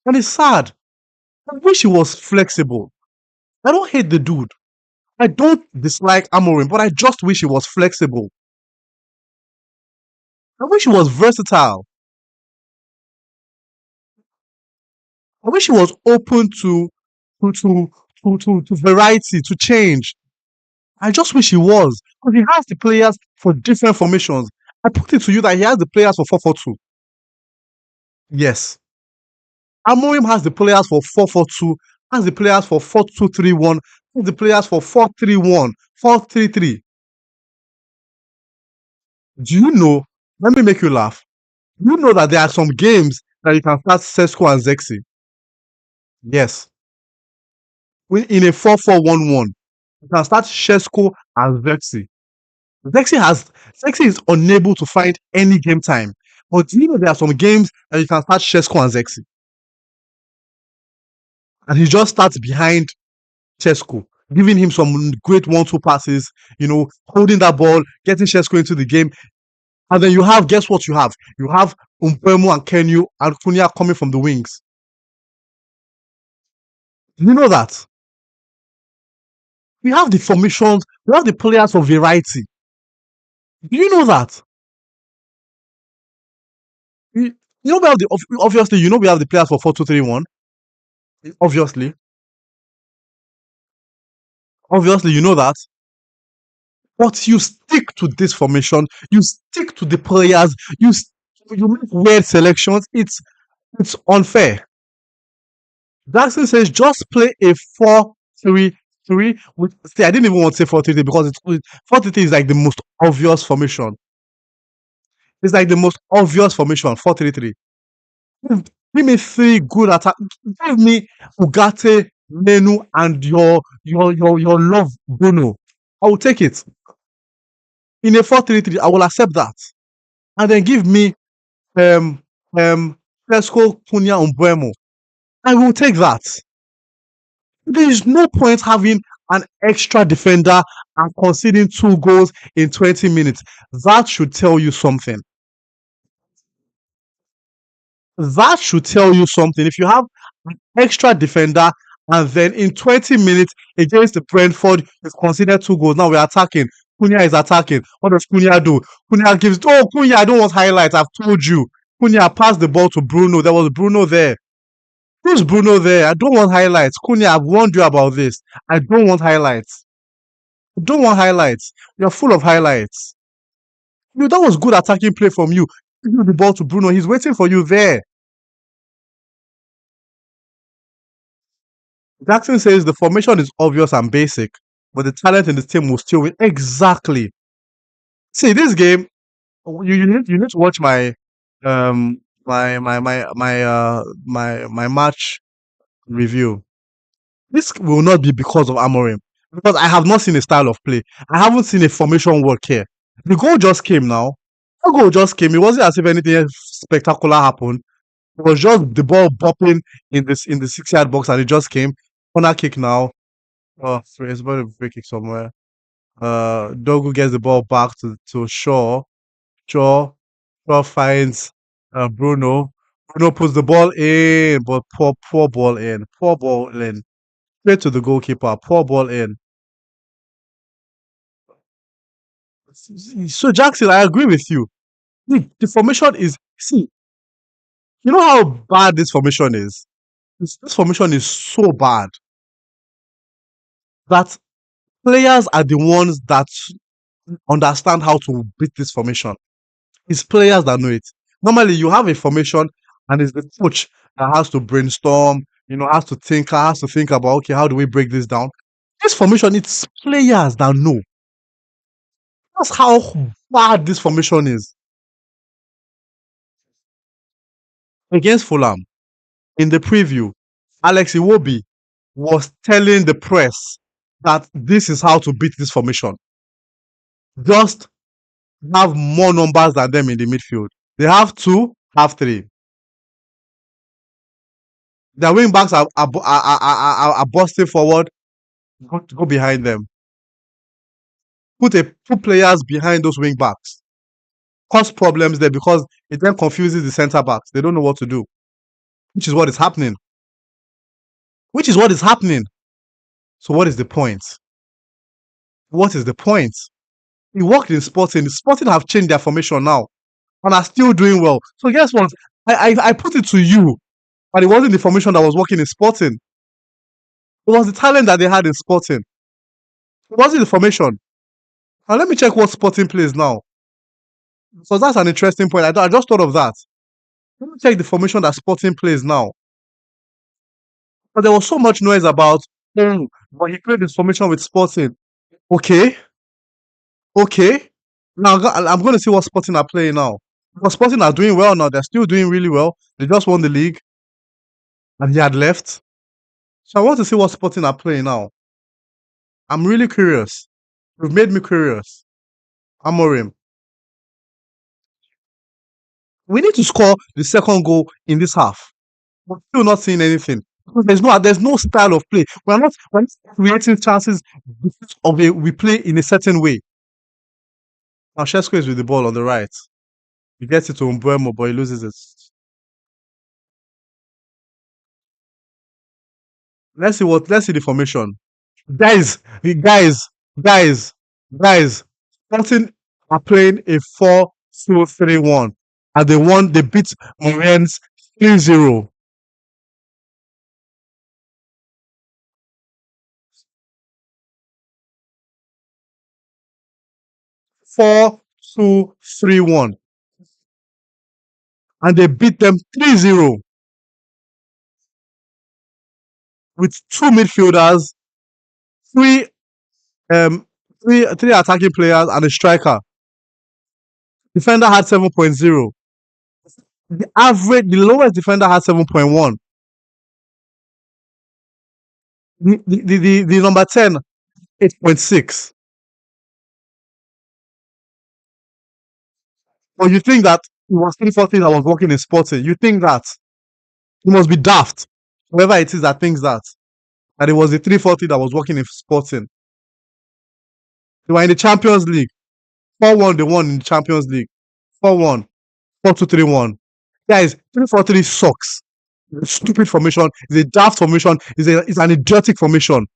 and it's sad. I wish he was flexible. I don't hate the dude. I don't dislike Amorim, but I just wish he was flexible. I wish he was versatile. I wish he was open to to to variety, to change. I just wish he was because he has the players for different formations. I put it to you that he has the players for 4-4-2. Yes, Amorim has the players for 4-4-2. Has the players for 4-2-3-1. Has the players for 4-3-1, 4-3-3. Do you know? Let me make you laugh. You know that there are some games that you can start Sesko and Zexi. Yes, in a 4-4-1-1, you can start Sesko and Zexi. Zexi has Zexi is unable to find any game time. But do you know there are some games that you can start Sesko and Zexi, and he just starts behind Sesko, giving him some great one-two passes. Holding that ball, getting Sesko into the game, and then you have guess what you have? You have Umpemo and Kenyu and Kunya coming from the wings. Do you know that? We have the formations, we have the players for variety. Do you know that? You, you know we have the obviously we have the players for 4-2-3-1. Obviously, obviously you know that. But you stick to this formation, you stick to the players, you make weird selections. It's unfair. Jackson says just play a 4-3-3 with see, I didn't even want to say 4-3-3 because 4-3-3 is like the most obvious formation. It's like the most obvious formation, 4-3-3. Give me three good attack. Give me Ugarte, Menu and your love, Bruno. I will take it. In a 4-3-3, I will accept that. And then give me um Fresco Cunha Umbremo. I will take that. There is no point having an extra defender and conceding 2 goals in 20 minutes. That should tell you something. That should tell you something. If you have an extra defender and then in 20 minutes against the Brentford, you've conceded 2 goals. Now we're attacking. Cunha is attacking. What does Cunha do? Cunha gives, oh, Cunha, I don't want highlights. I've told you. Cunha passed the ball to Bruno. There was Bruno there. Who's Bruno there? I don't want highlights. Cunha, I've warned you about this. I don't want highlights. I don't want highlights. You're full of highlights. You, that was good attacking play from you. Give the ball to Bruno. He's waiting for you there. Jackson says the formation is obvious and basic, but the talent in the team will still win. Exactly. See, this game, you need to watch um my match review. This will not be because of Amorim, because I have not seen a style of play. I haven't seen a formation work here. The goal just came now. The goal just came. It wasn't as if anything spectacular happened. It was just the ball bopping in the 6 yard box and it just came. Corner kick now. Oh, sorry, it's about a free kick somewhere. Dogu gets the ball back to Shaw. Shaw. Shaw finds Bruno. Bruno puts the ball in, but poor ball in. Poor ball in. Straight to the goalkeeper. Poor ball in. So Jackson, I agree with you. The formation is, see, you know how bad this formation is? This formation is so bad that players are the ones that understand how to beat this formation. It's players that know it. Normally, you have a formation, and it's the coach that has to brainstorm. Has to think about, okay, how do we break this down? This formation, it's players that know. That's how bad this formation is. Against Fulham, in the preview, Alex Iwobi was telling the press that this is how to beat this formation. Just have more numbers than them in the midfield. They have two, have three. Their wing backs are busting forward. Go behind them. Put players behind those wing backs. Cause problems there because it then confuses the centre backs. They don't know what to do, which is what is happening. Which is what is happening. So what is the point? What is the point? He worked in Sporting. Sporting have changed their formation now and are still doing well. So guess what? I put it to you, but it wasn't the formation that was working in Sporting. It was the talent that they had in Sporting. It wasn't the formation. Now let me check what Sporting plays now. So that's an interesting point. I just thought of that. Let me check the formation that Sporting plays now. But there was so much noise about, oh, but he played this formation with Sporting. Okay, okay. Now I'm going to see what Sporting are playing now. Because Sporting are doing well now. They're still doing really well. They just won the league, and he had left. So I want to see what Sporting are playing now. I'm really curious. You've made me curious. Amorim. We need to score the second goal in this half. We're still not seeing anything. There's no style of play. We're not creating chances we play in a certain way. Now Shesko is with the ball on the right. He gets it to Umbuemo, but he loses it. Let's see the formation. Guys, guys, guys, guys. Sporting are playing a 4-2-3-1. And they beat Moren's 3-0. 4-2-3-1. And they beat them 3-0 with two midfielders, three three attacking players and a striker. Defender had 7.0. The lowest defender had 7.1. The number 10, 8.6. Or you think that it was 340 that was working in Sporting? You think that? It must be daft. Whoever it is that thinks that it was the 340 that was working in Sporting. They were in the Champions League. 4-1, they won in the Champions League. 4-1, 4-2, 3-1. Guys, 3-4-3 sucks. It's a stupid formation. It's a daft formation. It's an idiotic formation.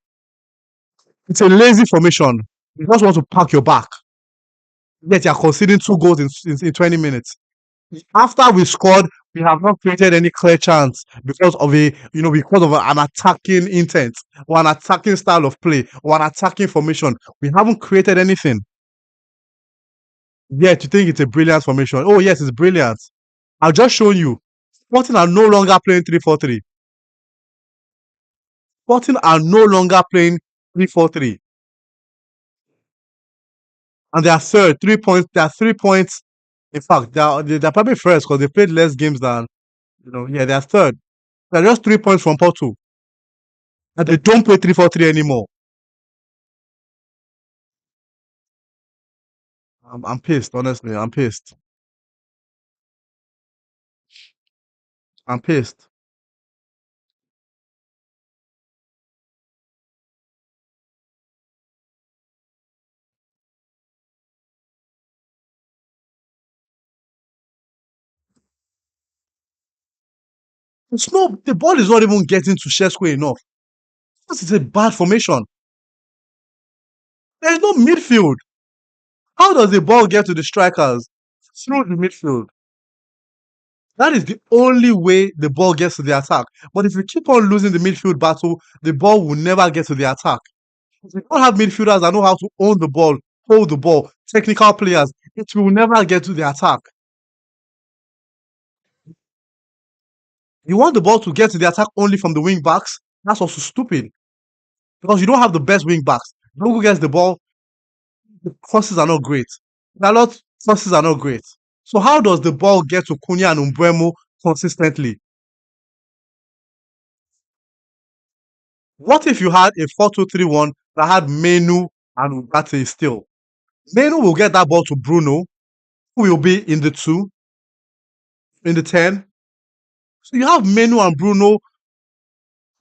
It's a lazy formation. You just want to pack your back. Yet you're conceding 2 goals in 20 minutes. After we scored, we have not created any clear chance because of because of an attacking intent or an attacking style of play or an attacking formation. We haven't created anything. Yet you think it's a brilliant formation. Oh yes, it's brilliant. I've just shown you. Sporting are no longer playing 3-4-3. Sporting are no longer playing 3-4-3. And they are third, 3 points. They are 3 points. In fact, they're probably first because they played less games than yeah, they're third. They're just 3 points from Porto. And they don't play 3-4-3 anymore. I'm pissed, honestly. I'm pissed. I'm pissed. The ball is not even getting to Sheshko enough. This is a bad formation. There's no midfield. How does the ball get to the strikers? Through the midfield. That is the only way the ball gets to the attack. But if you keep on losing the midfield battle, the ball will never get to the attack. If you don't have midfielders that know how to own the ball, hold the ball, technical players, it will never get to the attack. You want the ball to get to the attack only from the wing backs? That's also stupid because you don't have the best wing backs. Who gets the ball? The crosses are not great. Dalot crosses are not great. So how does the ball get to Cunha and Umbremo consistently? What if you had a 4-2-3-1 that had Menu and Ugarte still? Menu will get that ball to Bruno, who will be in the 2, in the 10. So you have Menu and Bruno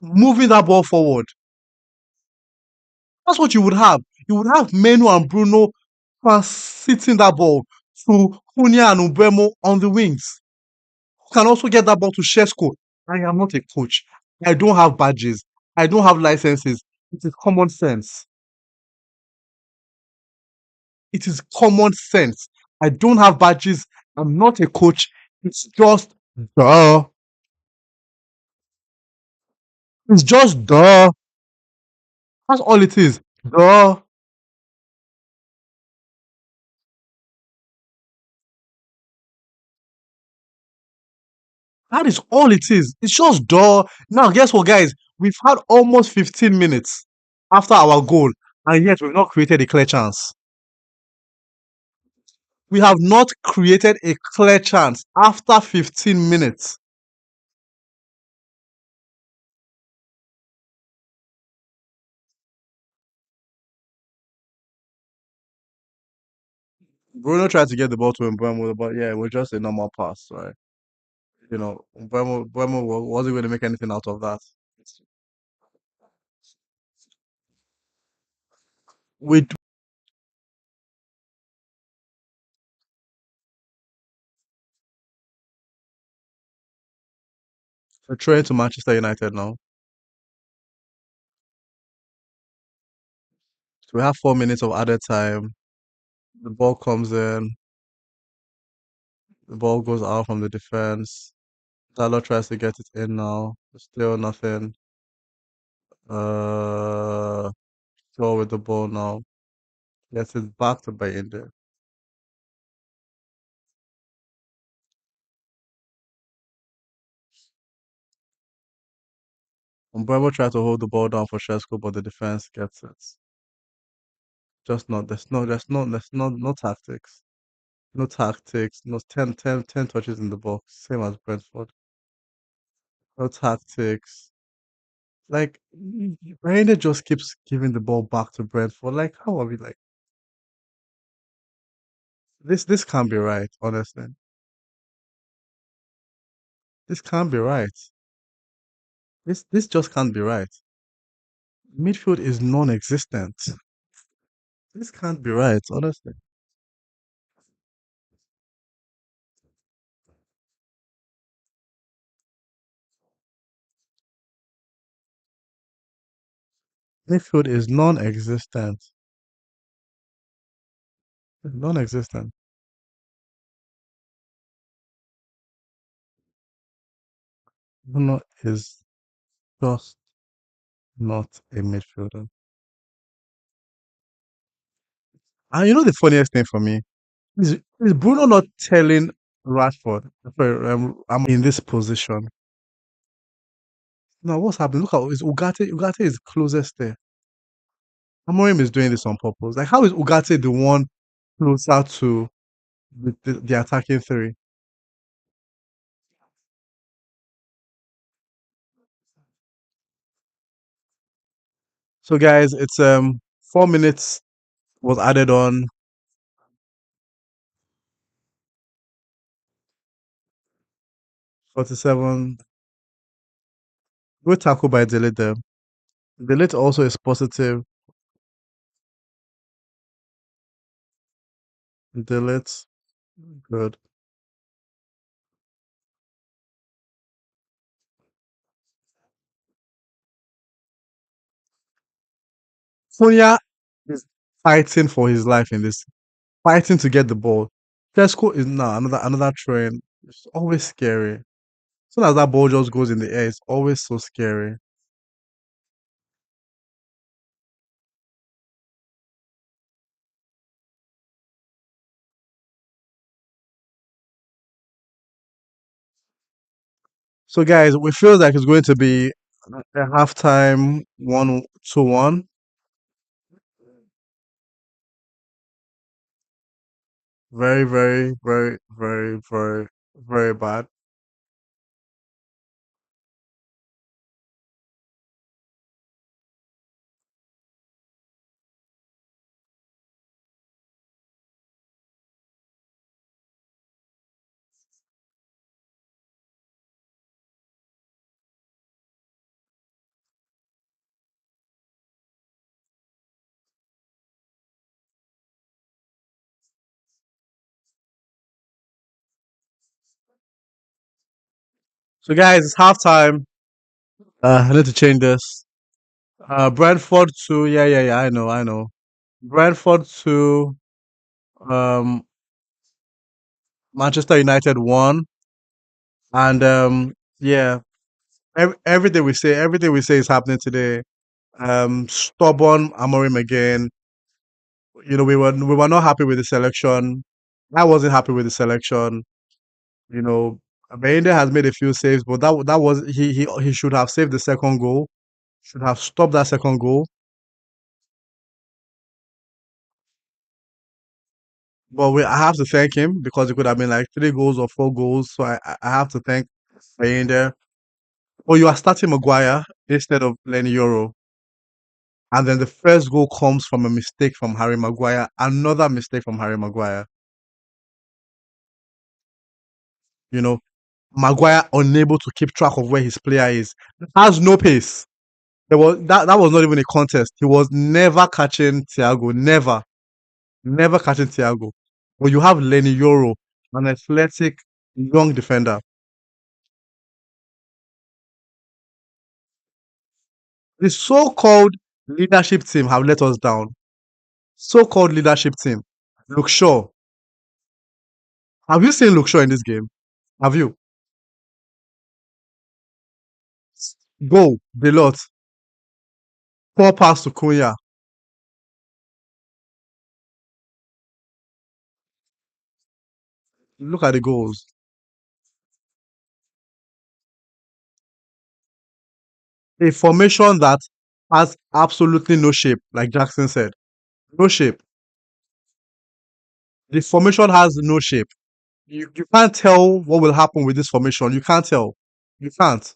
moving that ball forward. That's what you would have. You would have Menu and Bruno transiting that ball to Cunha and Umbremo on the wings. Who can also get that ball to Shesko. I am not a coach. I don't have badges. I don't have licenses. It is common sense. It is common sense. I don't have badges. I'm not a coach. It's just duh. It's just duh. That's all it is. Duh. That is all it is. It's just duh. Now, guess what, guys? We've had almost 15 minutes after our goal, and yet we've not created a clear chance. We have not created a clear chance after 15 minutes. Bruno tried to get the ball to Mbeumo, but yeah, it was just a normal pass, right? Mbeumo wasn't going to make anything out of that. We are trying to Manchester United now. So we have 4 minutes of added time. The ball comes in. The ball goes out from the defense. Dalot tries to get it in now. Still nothing. Uh, Go with the ball now. Yes, it's back to Bayende. Umbrella tried to hold the ball down for Shesko, but the defense gets it. Just not. No tactics. No tactics. No 10 touches in the box. Same as Brentford. No tactics. Like Brandon just keeps giving the ball back to Brentford. Like how are we like this can't be right, honestly. This can't be right. This just can't be right. Midfield is non-existent. This can't be right, honestly. Midfield is non-existent. Non-existent. Bruno is just not a midfielder. And you know the funniest thing for me is Bruno not telling Rashford, sorry, I'm in this position. Now what's happening? Look how is Ugarte. Ugarte is closest there. Amorim is doing this on purpose. Like how is Ugarte the one closer to the attacking three? So guys, it's 4 minutes was added on 47. Good tackle by Delete there. Delete also is positive. Delete good. Sonia is fighting for his life in this, fighting to get the ball. Tesco is now another train. It's always scary. As soon as that ball just goes in the air, it's always so scary. So guys, we feel like it's going to be a halftime 1-1. Very, very, very, very, very, very bad. So guys, it's halftime. I need to change this. Brentford 2. Yeah, yeah, yeah. I know, I know. Brentford 2. Um, Manchester United 1. And yeah, everything we say is happening today. Stubborn Amorim again. You know, we were not happy with the selection. I wasn't happy with the selection. You know, Bayende has made a few saves, but that was he should have saved the second goal. Should have stopped that second goal. But I have to thank him because it could have been like 3 goals or 4 goals. So I have to thank Bayende. Or you are starting Maguire instead of Lenny Euro. And then the first goal comes from a mistake from Harry Maguire. Another mistake from Harry Maguire. You know, Maguire unable to keep track of where his player is. Has no pace. That was not even a contest. He was never catching Thiago. Never. Never catching Thiago. But you have Lenny Yoro, an athletic young defender. The so-called leadership team have let us down. So-called leadership team. Luke Shaw. Have you seen Luke Shaw in this game? Have you? Go, the lot. Poor pass to Cunha. Look at the goals. A formation that has absolutely no shape, like Jackson said. No shape. The formation has no shape. You can't tell what will happen with this formation. You can't tell. You can't.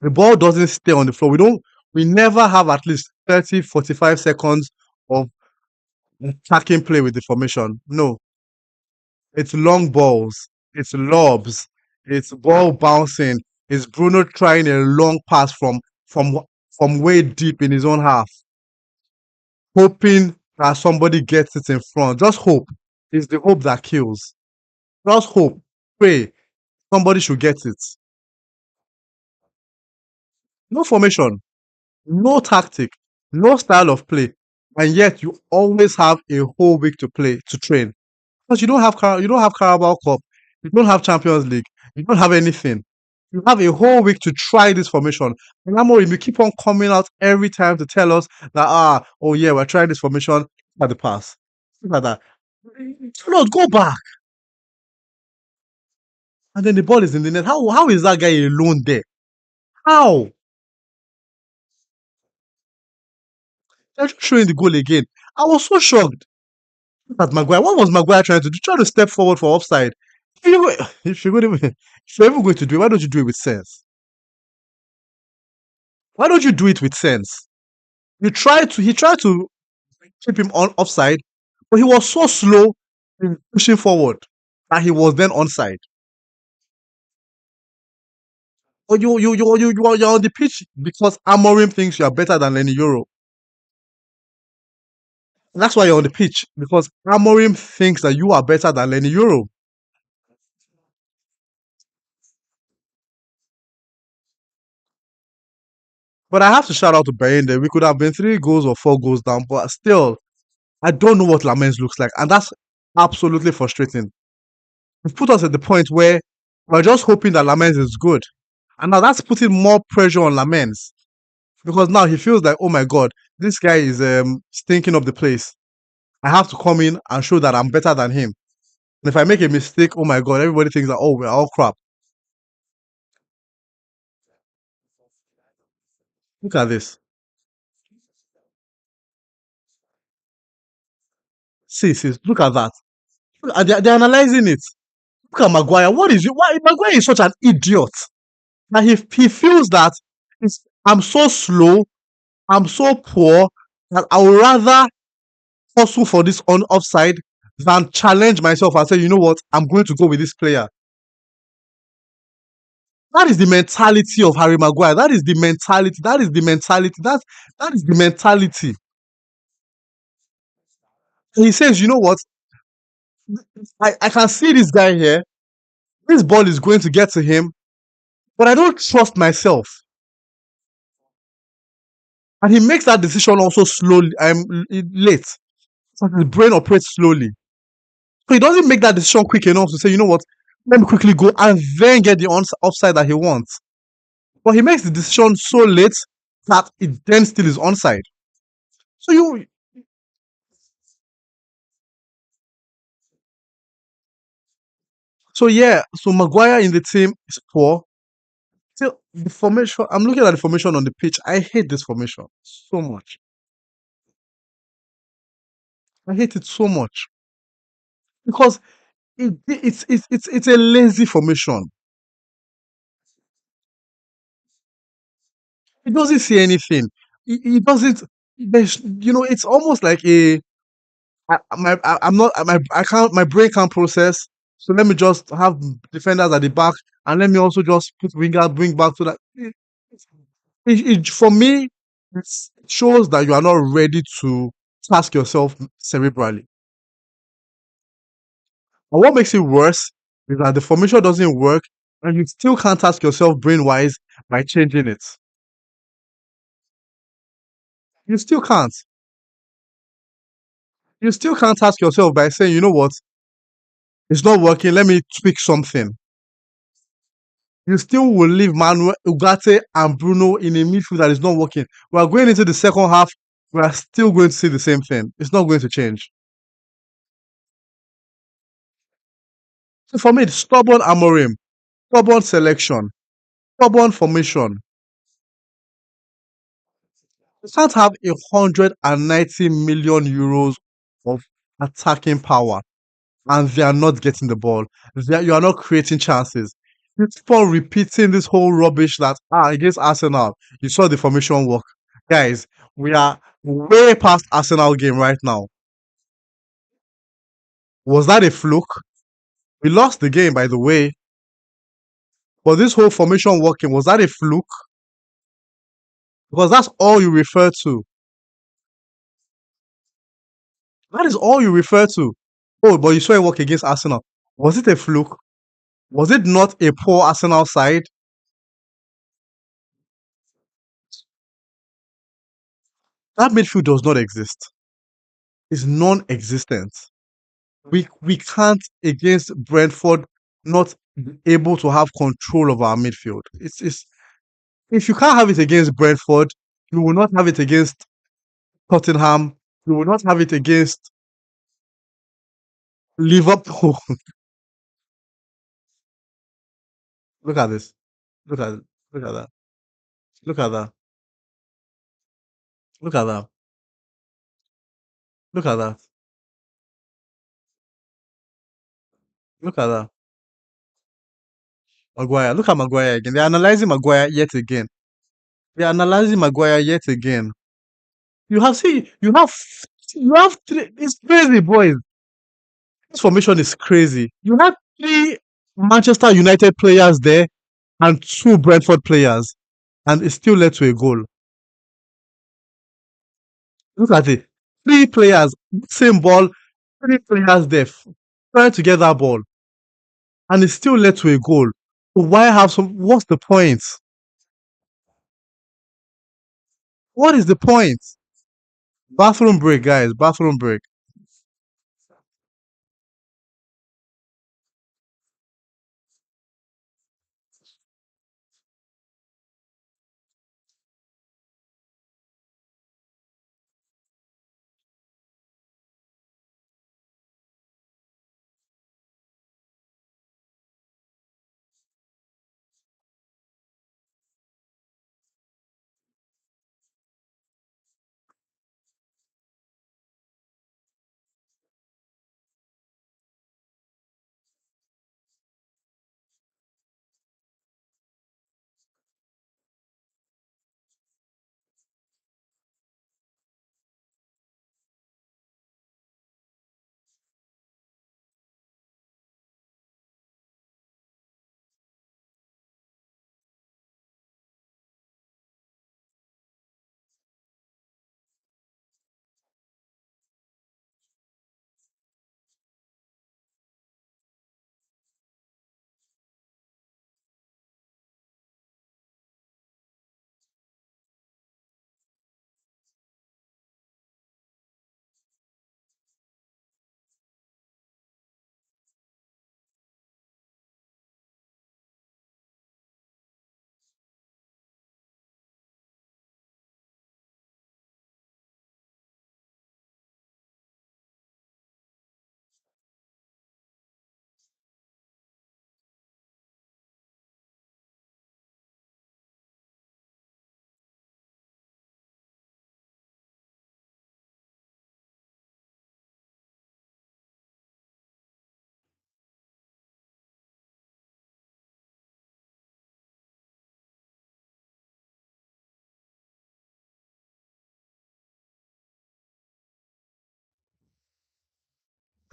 The ball doesn't stay on the floor. We never have at least 30, 45 seconds of attacking play with the formation. No, it's long balls, it's lobs, it's ball bouncing, it's Bruno trying a long pass from from way deep in his own half, hoping that somebody gets it in front. Just hope. It's the hope that kills. Just hope. Pray. Somebody should get it. No formation, no tactic, no style of play, and yet you always have a whole week to play to train because you don't have Carabao Cup, you don't have Champions League, you don't have anything. You have a whole week to try this formation. And Amorim, you keep on coming out every time to tell us that oh yeah, we're trying this formation. Look at the pass. Look at that. Lord, go back. And then the ball is in the net. How is that guy alone there? How? They're just showing the goal again. I was so shocked. At Maguire. What was Maguire trying to do? Trying to step forward for offside. If you if you're going to, if you're ever going to do it, why don't you do it with sense? Why don't you do it with sense? He tried to keep him on offside, but he was so slow in pushing forward that he was then onside. But you're on the pitch because Amorim thinks you are better than Lenny Euro. That's why you're on the pitch because Amorim thinks that you are better than Lenny Euro. But I have to shout out to Bayende. We could have been 3 goals or 4 goals down, but still, I don't know what Lamens looks like, and that's absolutely frustrating. We've put us at the point where we're just hoping that Lamens is good, and now that's putting more pressure on Lamens because now he feels like, oh my god, this guy is stinking up the place. I have to come in and show that I'm better than him. And if I make a mistake, oh my god, everybody thinks that oh we're all crap. Look at this. See, look at that. They're analyzing it. Look at Maguire. What is it? Why Maguire is such an idiot? That he feels that I'm so slow, I'm so poor that I would rather hustle for this on offside than challenge myself and say, you know what, I'm going to go with this player. That is the mentality of Harry Maguire. That is the mentality. That is the mentality. That is the mentality. And he says, you know what, I can see this guy here. This ball is going to get to him, but I don't trust myself. And he makes that decision also slowly, late. So his brain operates slowly. So he doesn't make that decision quick enough to say, you know what, let me quickly go and then get the offside that he wants. But he makes the decision so late that it then still is onside. So yeah, so Maguire in the team is poor. Still, the formation. I'm looking at the formation on the pitch. I hate this formation so much. I hate it so much because it's a lazy formation. He doesn't see anything. He doesn't. It's almost like I'm not I can't my brain can't process. So let me just have defenders at the back and let me also just put winger bring back to that. For me, it shows that you are not ready to task yourself cerebrally. And what makes it worse is that the formation doesn't work and you still can't task yourself brain wise by changing it. You still can't. You still can't task yourself by saying, you know what, it's not working, let me tweak something. You still will leave Manuel Ugarte and Bruno in a midfield that is not working. We are going into the second half. We are still going to see the same thing. It's not going to change. So for me, it's stubborn Amorim, stubborn selection, stubborn formation. You can't have 190 million euros of attacking power and they are not getting the ball. You are not creating chances. You keep on repeating this whole rubbish that against Arsenal, you saw the formation work. Guys, we are way past Arsenal game right now. Was that a fluke? We lost the game, by the way. But this whole formation working, was that a fluke? Because that's all you refer to. That is all you refer to. Oh, but you saw it work against Arsenal. Was it a fluke? Was it not a poor Arsenal side? That midfield does not exist. It's non-existent. We can't against Brentford not be able to have control of our midfield. It's if you can't have it against Brentford, you will not have it against Tottenham. You will not have it against Liverpool. Look at this. Look at look at that. Look at that. Look at that. Look at that. Look at that. Maguire. Look at Maguire again. They're analyzing Maguire yet again. They're analyzing Maguire yet again. You have see you have three, it's crazy, boys. This formation is crazy. You had three Manchester United players there and two Brentford players, and it still led to a goal. Look at it. Three players, same ball, three players there trying to get that ball, and it still led to a goal. So why have some? What's the point? What is the point? Bathroom break, guys. Bathroom break.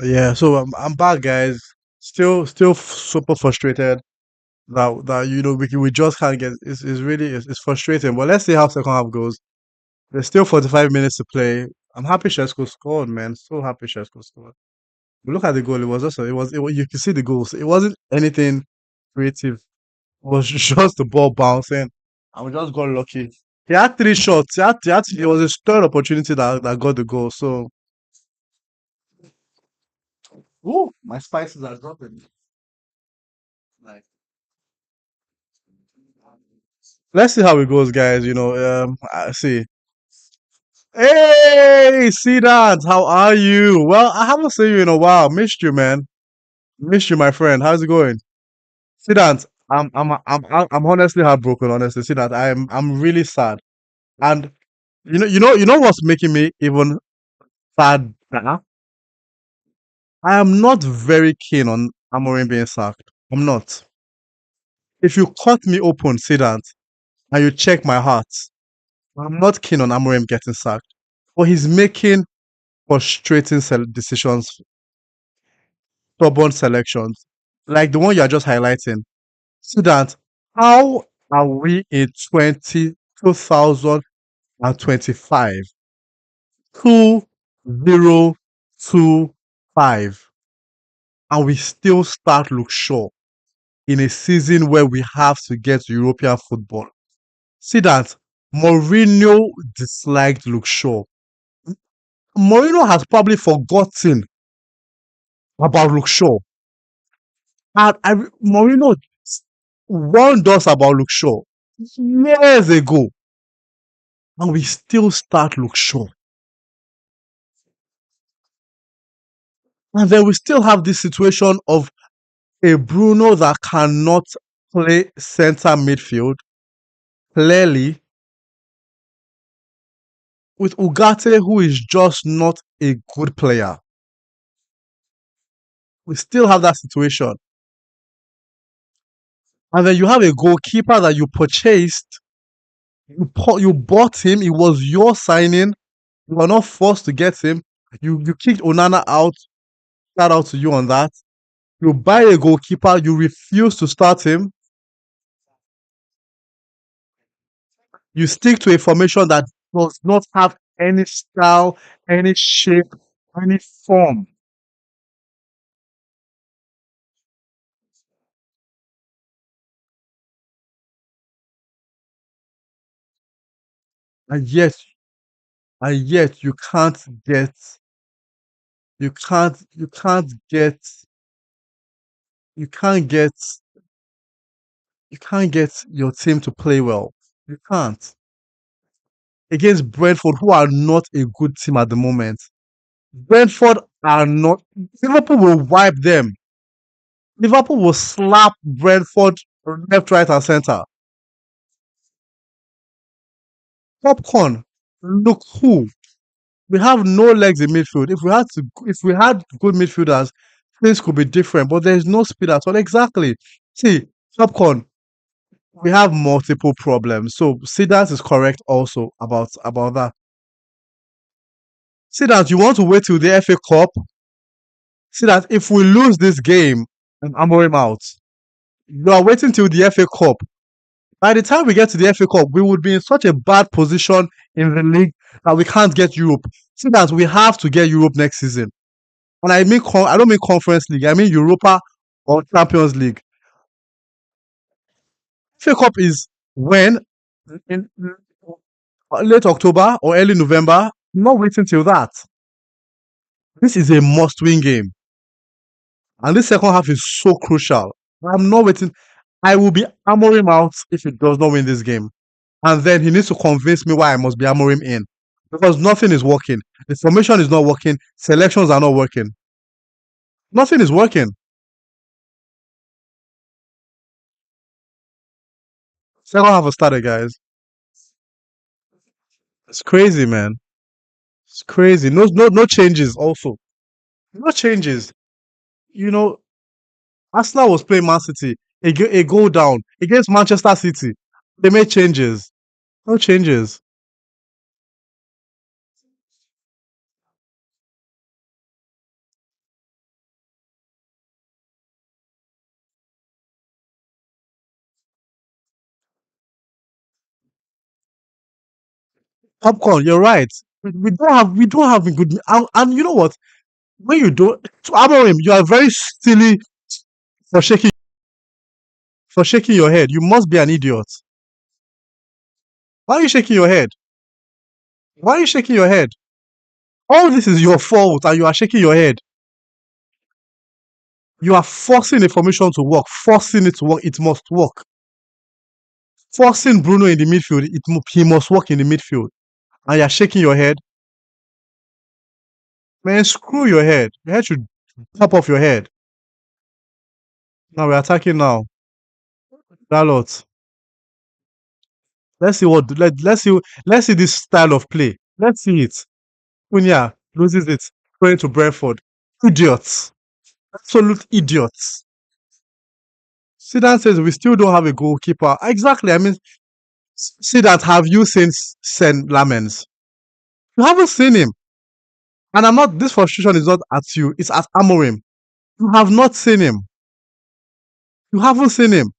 Yeah, so I'm back, guys. Still super frustrated that we just can't get. It's really it's frustrating. But let's see how second half goes. There's still 45 minutes to play. I'm happy Shesko scored, man. So happy Shesko scored. But look at the goal. It was also you can see the goals. It wasn't anything creative. It was just the ball bouncing, and we just got lucky. He had three shots. It was his third opportunity that got the goal. So, ooh, my spices are dropping. Like, let's see how it goes, guys. I see. Hey, see that? How are you? Well, I haven't seen you in a while. Missed you, man. Missed you, my friend. How's it going? See that? I'm honestly heartbroken. Honestly, see that? I'm really sad. And you know what's making me even sad? I am not very keen on Amorim being sacked. I'm not. If you cut me open, see that, and you check my heart, I'm not keen on Amorim getting sacked, but he's making frustrating decisions, stubborn selections, like the one you're just highlighting. So that how are we in 2025? 2025, and we still start look short in a season where we have to get to European football. See that Mourinho disliked Luke Shaw. Mourinho has probably forgotten about Luke Shaw. And Mourinho warned us about Luke Shaw years ago, and we still start Luke Shaw. And then we still have this situation of a Bruno that cannot play center midfield, clearly, with Ugarte, who is just not a good player. We still have that situation. And then you have a goalkeeper that you purchased, you bought him, it was your signing, you were not forced to get him. You kicked Onana out, shout out to you on that. You buy a goalkeeper, you refuse to start him, you stick to a formation that does not have any style, any shape, any form. And yet, you get you can't get you can't get your team to play well. You can't. Against Brentford, who are not a good team at the moment. Brentford are not. Liverpool will wipe them. Liverpool will slap Brentford left, right, and centre. Popcorn. Look who. We have no legs in midfield. If we had good midfielders, things could be different. But there's no speed at all. Exactly. See, popcorn. We have multiple problems. So Sidas is correct also about that. See that you want to wait till the FA Cup. See that if we lose this game, and Amorim out, you are waiting till the FA Cup. By the time we get to the FA Cup, we would be in such a bad position in the league that we can't get Europe. See that we have to get Europe next season. And I don't mean Conference League. I mean Europa or Champions League. FA Cup is when in late October or early November. I'm not waiting till that. This is a must-win game. And this second half is so crucial. I'm not waiting. I will be hammering out if he does not win this game. And then he needs to convince me why I must be hammering in. Because nothing is working. The formation is not working. Selections are not working. Nothing is working. Second half has started, guys. It's crazy, man. It's crazy. No changes also. No changes. You know, Arsenal was playing Man City. A goal down against Manchester City. They made changes. No changes. Popcorn, you're right. We don't have a good and you know what? When you don't to Amorim, you are very silly for shaking your head. You must be an idiot. Why are you shaking your head? Why are you shaking your head? All this is your fault and you are shaking your head. You are forcing the formation to work, forcing it to work. It must work. Forcing Bruno in the midfield, he must work in the midfield. And you're shaking your head. Man, screw your head. Your head should pop off your head. Now we're attacking now. Dalot. Let's see let's see this style of play. Let's see it. Cunha loses it, going to Brentford. Idiots. Absolute idiots. Zidane says we still don't have a goalkeeper. Exactly. I mean, See that, have you seen Sen Lamens? You haven't seen him. And I'm not, this frustration is not at you, it's at Amorim. You have not seen him. You haven't seen him.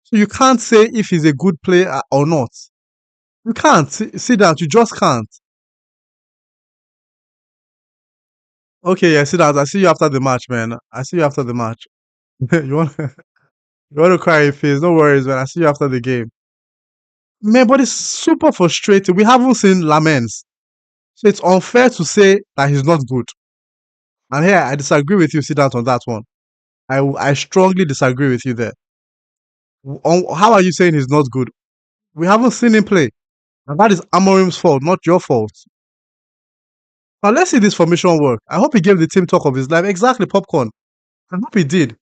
So you can't say if he's a good player or not. You can't. See that, you just can't. Okay, yeah, see that. I see you after the match, man. I see you after the match. you want you want to cry your face? No worries, man. I see you after the game. Man, but it's super frustrating. We haven't seen Lamens. So it's unfair to say that he's not good. And here I disagree with you, sit down on that one. I strongly disagree with you there. How are you saying he's not good? We haven't seen him play. And that is Amorim's fault, not your fault. Now let's see this formation work. I hope he gave the team talk of his life. Exactly, popcorn. I hope he did.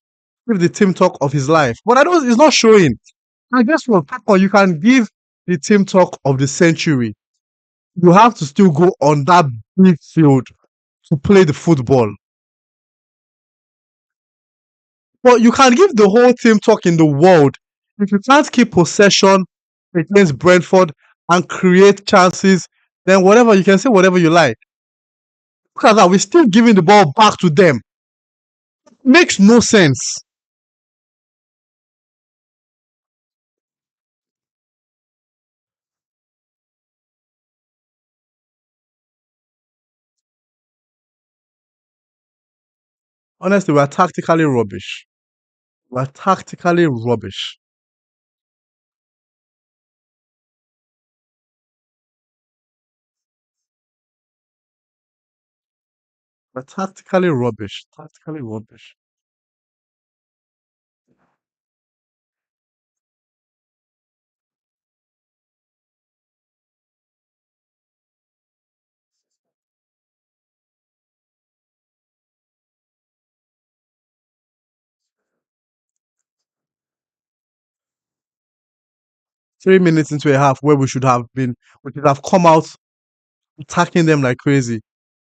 Give the team talk of his life. But I don't, it's not showing. I guess what, popcorn, you can give the team talk of the century. You have to still go on that big field to play the football. But you can give the whole team talk in the world if you can't keep possession against Brentford and create chances. Then whatever, you can say whatever you like. Look at that, we're still giving the ball back to them. Makes no sense. Honestly, we're tactically rubbish. We're tactically rubbish. We're tactically rubbish. Tactically rubbish. 3 minutes into a half where we should have come out attacking them like crazy.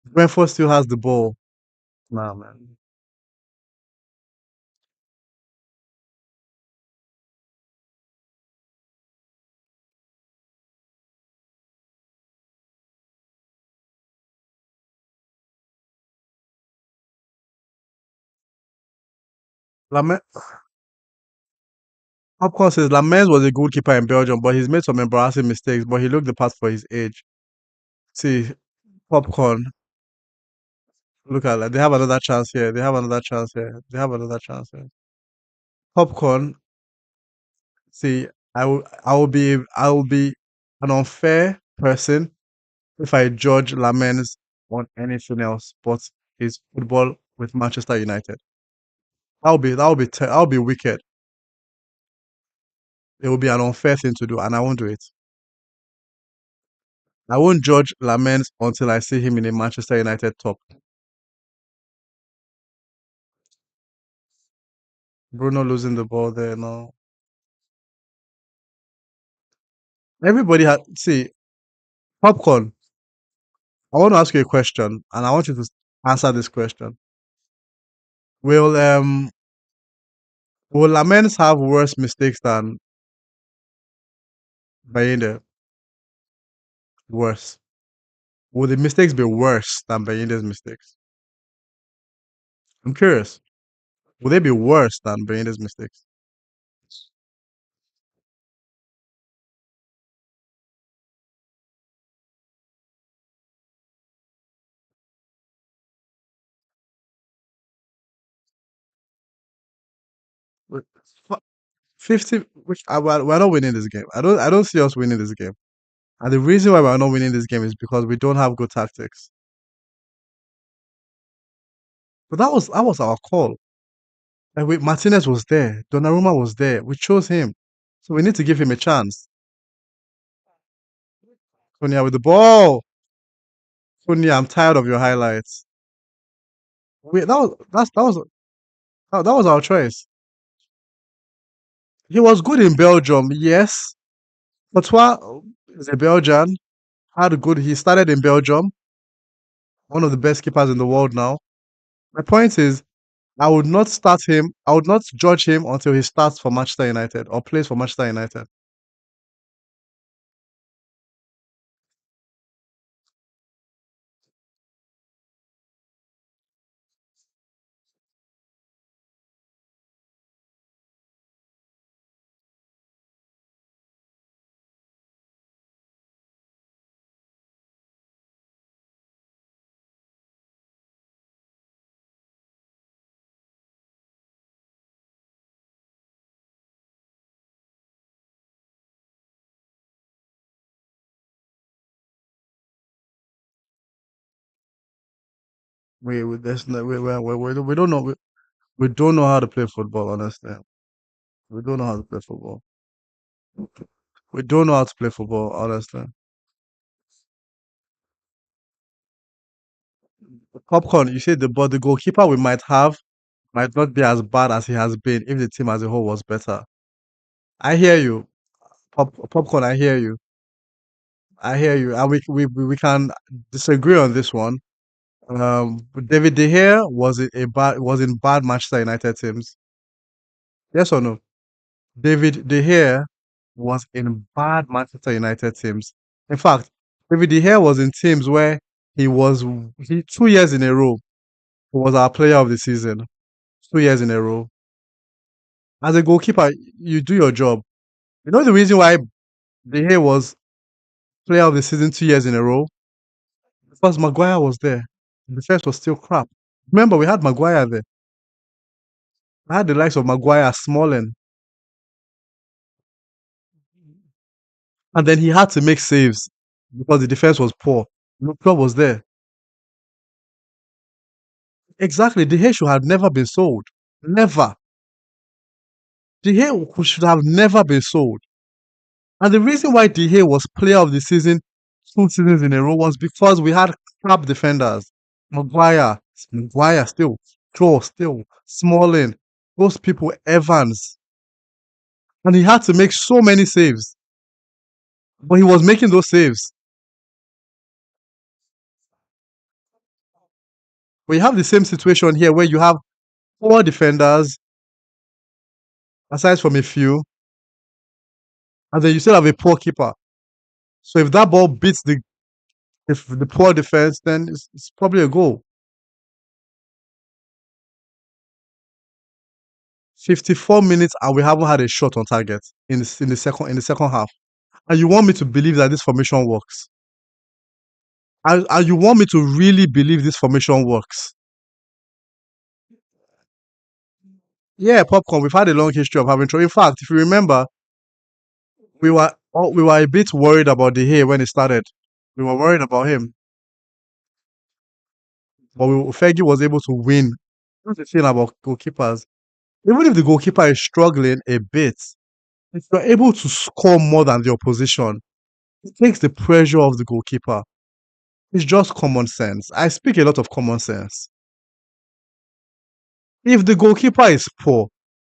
Brentford still has the ball. Nah, man. Lame- Popcorn says Lamens was a goalkeeper in Belgium, but he's made some embarrassing mistakes, but he looked the part for his age. See, Popcorn, look at that. They have another chance here. They have another chance here. They have another chance here. Popcorn, see, I will be an unfair person if I judge Lamens on anything else but his football with Manchester United. That will be wicked. It will be an unfair thing to do, and I won't do it. I won't judge Lamens until I see him in a Manchester United top. Bruno losing the ball there, no. Everybody had see popcorn. I want to ask you a question, and I want you to answer this question. Will will Lamens have worse mistakes than Bayende? Worse. Will the mistakes be worse than Bayende's mistakes? I'm curious. Will they be worse than Bayende's mistakes? Wait, 50, which we're not winning this game. I don't see us winning this game. And the reason why we're not winning this game is because we don't have good tactics. But that was our call. And Martinez was there, Donnarumma was there. We chose him, so we need to give him a chance. Konya with the ball. Konya, I'm tired of your highlights. That was our choice. He was good in Belgium, yes. Courtois is a Belgian. Had a good. He started in Belgium, one of the best keepers in the world now. My point is, I would not start him. I would not judge him until he starts for Manchester United or plays for Manchester United. there's no, we don't know, we don't know how to play football, honestly. We don't know how to play football. We don't know how to play football, honestly. Popcorn, you said but the goalkeeper we might have might not be as bad as he has been if the team as a whole was better. I hear you. Popcorn, I hear you. I hear you. And we can disagree on this one. David De Gea was in bad Manchester United teams. Yes or no? David De Gea was in bad Manchester United teams. In fact, David De Gea was in teams where he was 2 years in a row. He was our player of the season. 2 years in a row. As a goalkeeper, you do your job. You know the reason why De Gea was player of the season 2 years in a row? Because Maguire was there. The defense was still crap. Remember, we had Maguire there. I had the likes of Maguire, Smalling, and then he had to make saves because the defense was poor. No club was there. Exactly. De Gea should have never been sold. Never. De Gea should have never been sold. And the reason why De Gea was player of the season 2 seasons in a row was because we had crap defenders. Maguire still, Shaw still, Smalling, those people, Evans. And he had to make so many saves. But he was making those saves. We have the same situation here where you have four defenders, aside from a few, and then you still have a poor keeper. So if that ball beats the poor defense, then it's probably a goal. 54 minutes and we haven't had a shot on target in the second half. And you want me to believe that this formation works? And you want me to really believe this formation works? Yeah, popcorn. We've had a long history of having trouble. In fact, if you remember, we were a bit worried about De Gea when it started. We were worried about him, but Fergie was able to win. That's the thing about goalkeepers. Even if the goalkeeper is struggling a bit, if you're able to score more than the opposition, it takes the pressure off the goalkeeper. It's just common sense. I speak a lot of common sense. If the goalkeeper is poor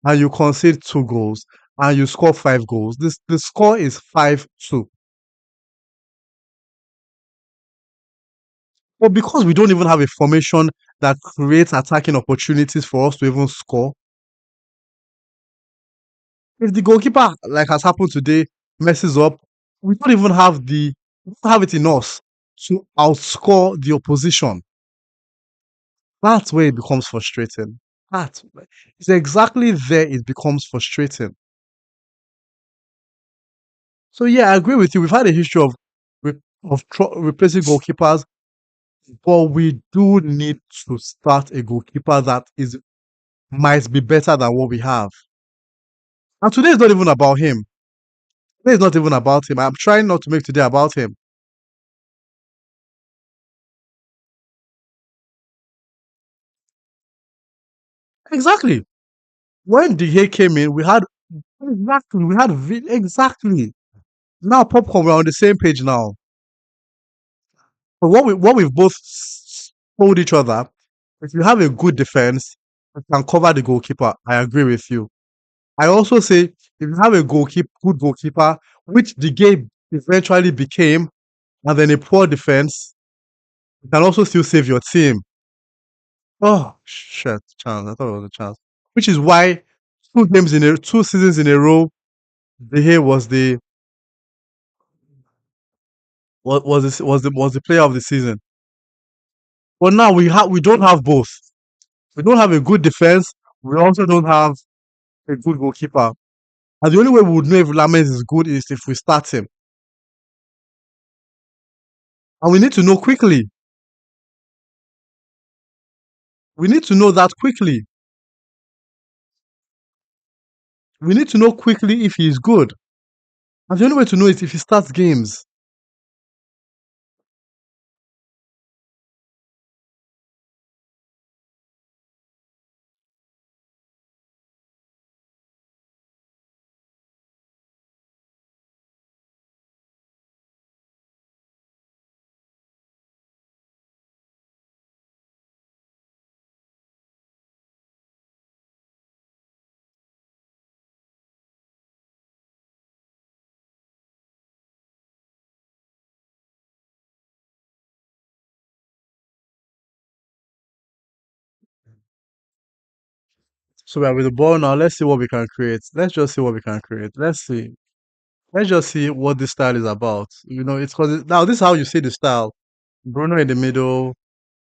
and you concede 2 goals and you score 5 goals, the score is 5-2. But because we don't even have a formation that creates attacking opportunities for us to even score, if the goalkeeper, like has happened today, messes up, we don't have it in us to outscore the opposition. That's where it becomes frustrating. That's it's exactly there it becomes frustrating. So yeah, I agree with you. We've had a history of replacing goalkeepers, but we do need to start a goalkeeper that is might be better than what we have. And today is not even about him. Today is not even about him. I'm trying not to make today about him. Exactly. When De Gea came in, exactly. Now popcorn, we're on the same page now. But what we've both told each other, if you have a good defense, you can cover the goalkeeper. I agree with you. I also say if you have a good goalkeeper, which the game eventually became, and then a poor defense, you can also still save your team. Oh shit, chance! I thought it was a chance. Which is why 2 seasons in a row, De Gea was the player of the season. But now we don't have both. We don't have a good defense. We also don't have a good goalkeeper. And the only way we would know if Lamens is good is if we start him. And we need to know quickly. We need to know that quickly. We need to know quickly if he is good. And the only way to know is if he starts games. So we are with the ball now. Let's see what we can create. Let's just see what we can create. Let's see. Let's just see what this style is about. It's because now this is how you see the style. Bruno in the middle.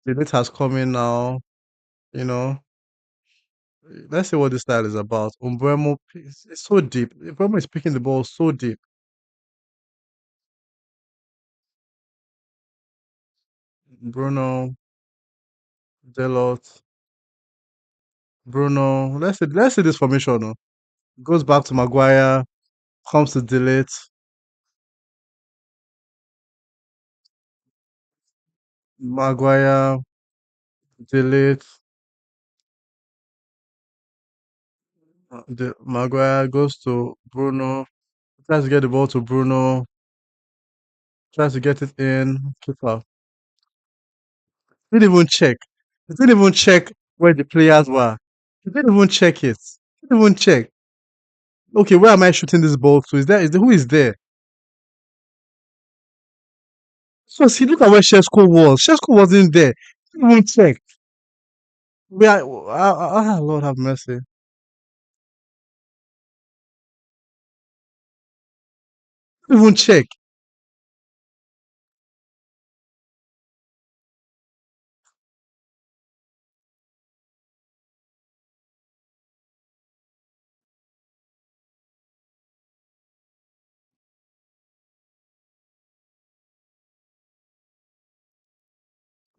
The net has come in now. You know, let's see what this style is about. Umbremo it's so deep. Umbremo is picking the ball so deep. Bruno, Delot, Bruno. Let's see this formation. No? Goes back to Maguire, comes to delete. Maguire, delete. Maguire goes to Bruno. Tries to get the ball to Bruno. Tries to get it in. Keeper. Didn't even check. He didn't even check where the players were. He didn't even check it. He didn't even check. Okay, where am I shooting this ball to? Who is there? So see, look at where Shesko was. Shesko wasn't there. He didn't even check. Lord have mercy. He didn't even check.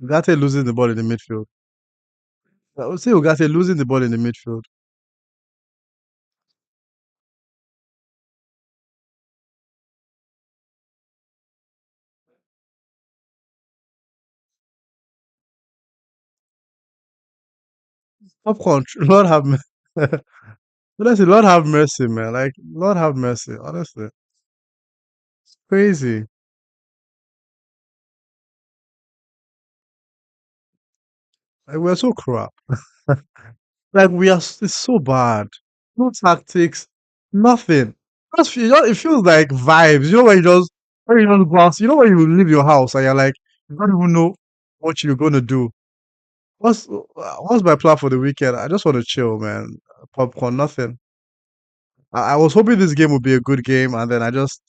Ugarte losing the ball in the midfield. I would say Ugarte losing the ball in the midfield. Popcorn, Lord have mercy. Honestly, Lord have mercy, man. Like, Lord have mercy. Honestly, crazy. Like, we're so crap. Like, it's so bad. No tactics, nothing. It feels like vibes. When you just go out, when you leave your house and you're like, you don't even know what you're going to do. What's my plan for the weekend? I just want to chill, man. Popcorn, nothing. I was hoping this game would be a good game, and then I just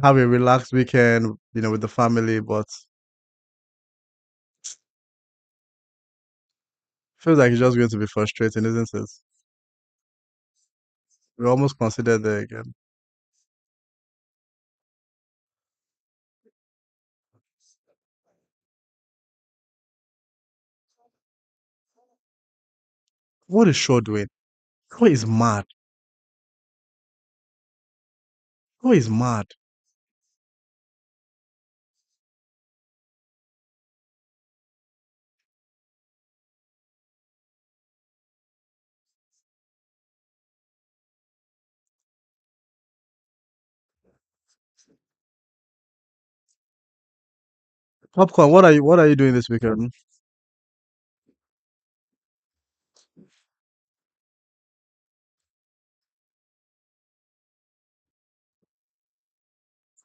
have a relaxed weekend, with the family. But feels like it's just going to be frustrating, isn't it? We almost considered there again. What is Shaw doing? Shaw is mad. Shaw is mad. Popcorn, what are you doing this weekend?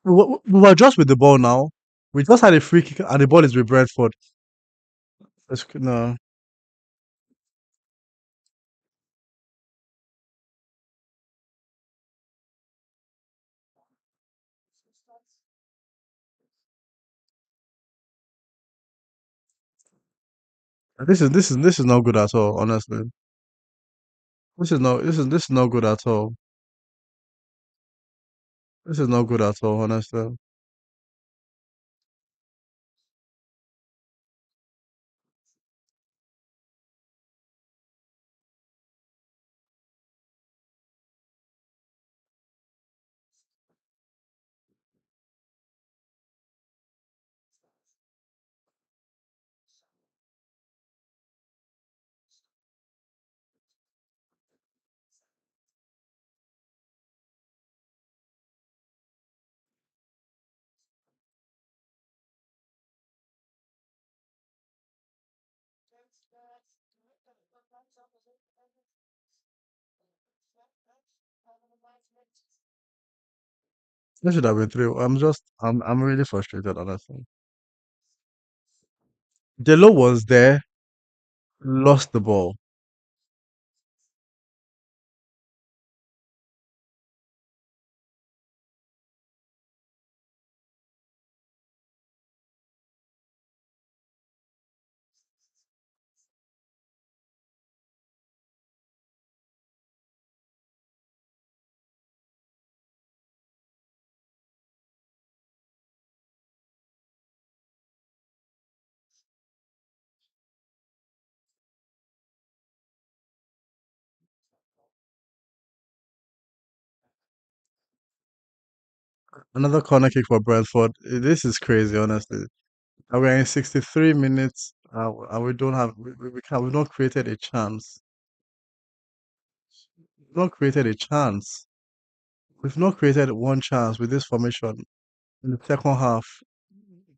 We were just with the ball now. We just had a free kick and the ball is with Brentford. No, this is not good at all. Honestly, this is not good at all. This is not good at all. Honestly, this should have been three. I'm really frustrated. Honestly, Delo was there, lost the ball. Another corner kick for Brentford. This is crazy, honestly. And we're in 63 minutes, and we don't have we've not created a chance. We've not created a chance. We've not created one chance with this formation in the second half.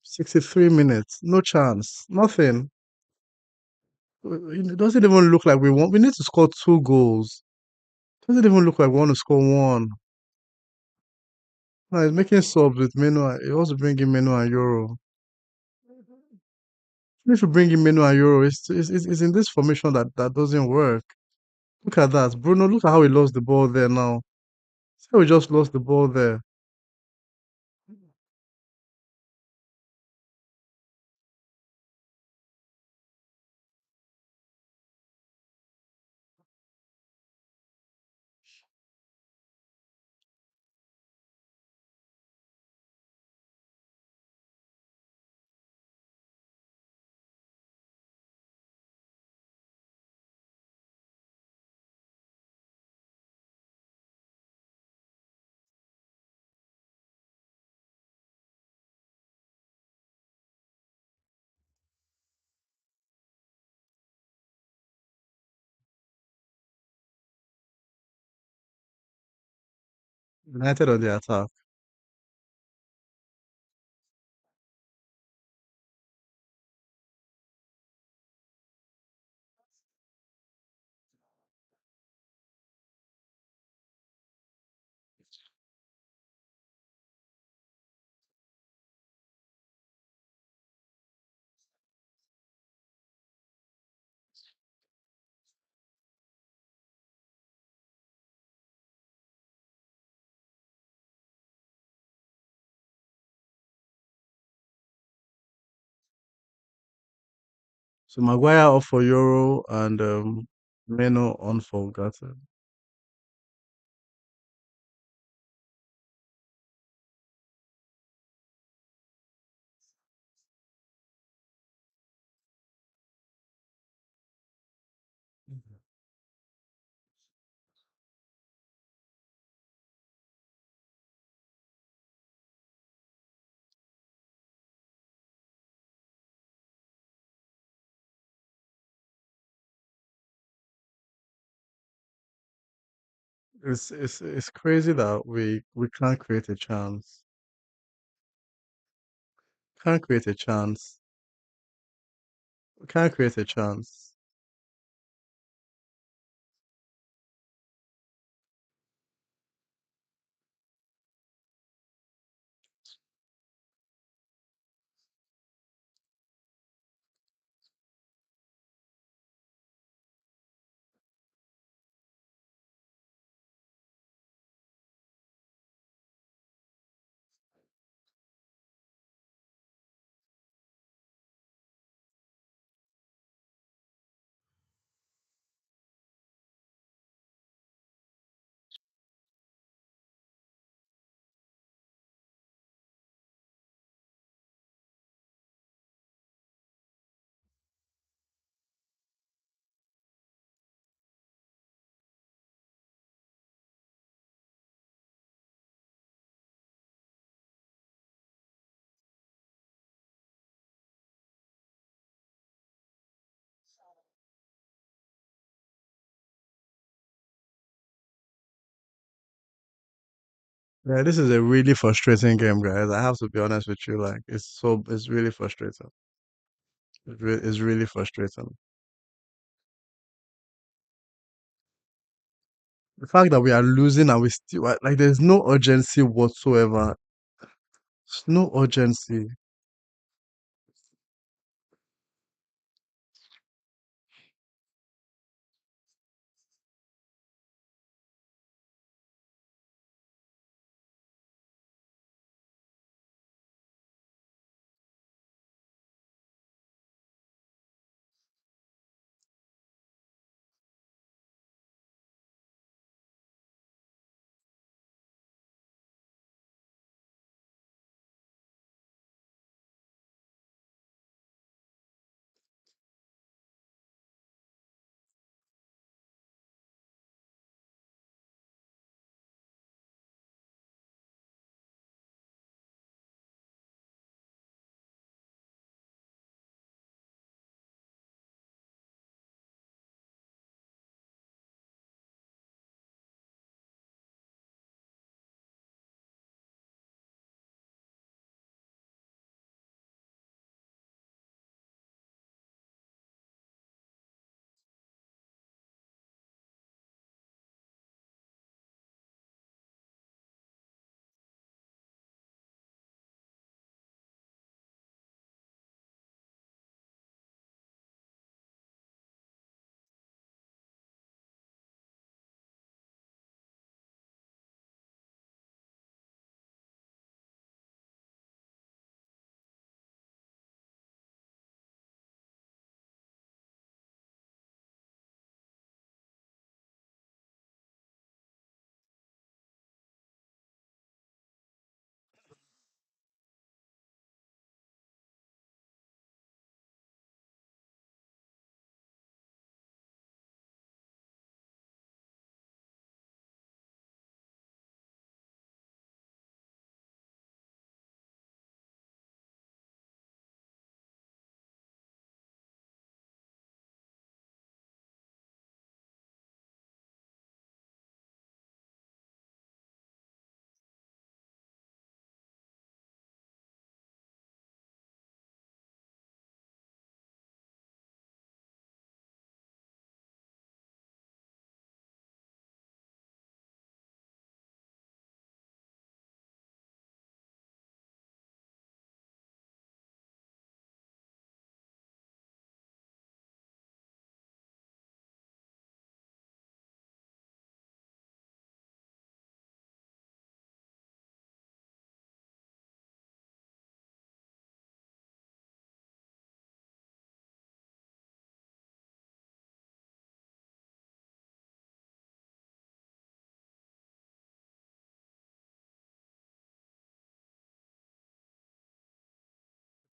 63 minutes, no chance, nothing. It doesn't even look like we want. We need to score two goals. It doesn't even look like we want to score one. No, he's making subs with Menu. He wants to bring in Menu and Euro. He needs to bring in Menu and Euro. It's in this formation that doesn't work. Look at that. Bruno, look at how he lost the ball there now. See how we just lost the ball there. United on the attack. So Maguire off for Euro and Meno on for Gata. It's crazy that we can't create a chance. Can't create a chance. We can't create a chance. Yeah, this is a really frustrating game, guys. I have to be honest with you. Like, it's really frustrating. It's really frustrating. The fact that we are losing and we still like, there's no urgency whatsoever. There's no urgency.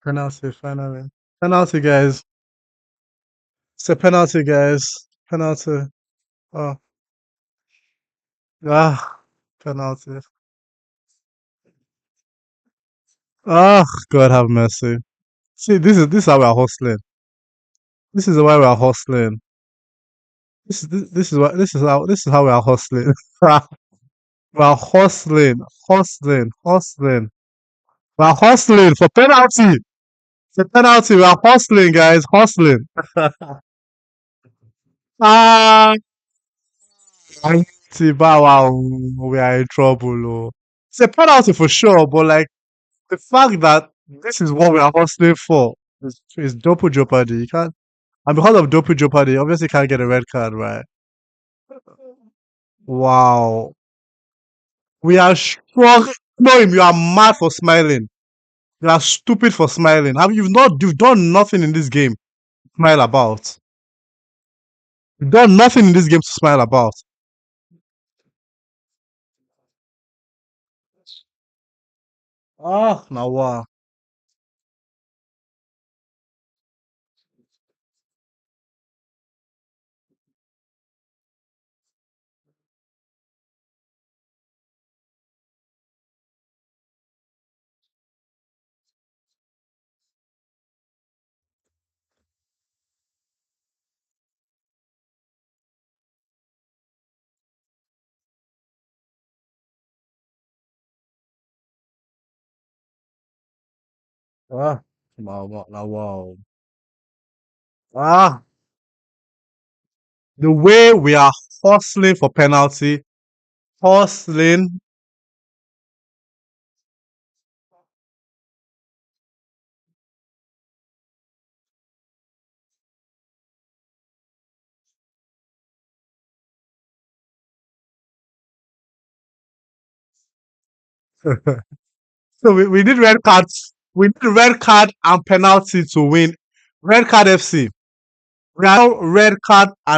Penalty, finally. Penalty, guys. It's a penalty, guys. Penalty. Oh, ah, penalty. Ah, God have mercy. See, this is how we are hustling. This is why we are hustling. This is how we are hustling. We are hustling, hustling, hustling. We are hustling for penalty. It's a penalty. We are hustling, guys. Hustling. Ah, wow, we are in trouble. Oh. It's a penalty for sure, but like the fact that this is what we are hustling for is double jeopardy. You can't, and because of double jeopardy, you obviously can't get a red card, right? Wow, we are strong. No, you are mad for smiling. You are stupid for smiling. You've done nothing in this game to smile about. You've done nothing in this game to smile about. Ah, now wow. Ah, now wow. Ah, the way we are hustling for penalty, hustling. So we did red cards. We did red card and penalty to win. Red card FC. We are now red card and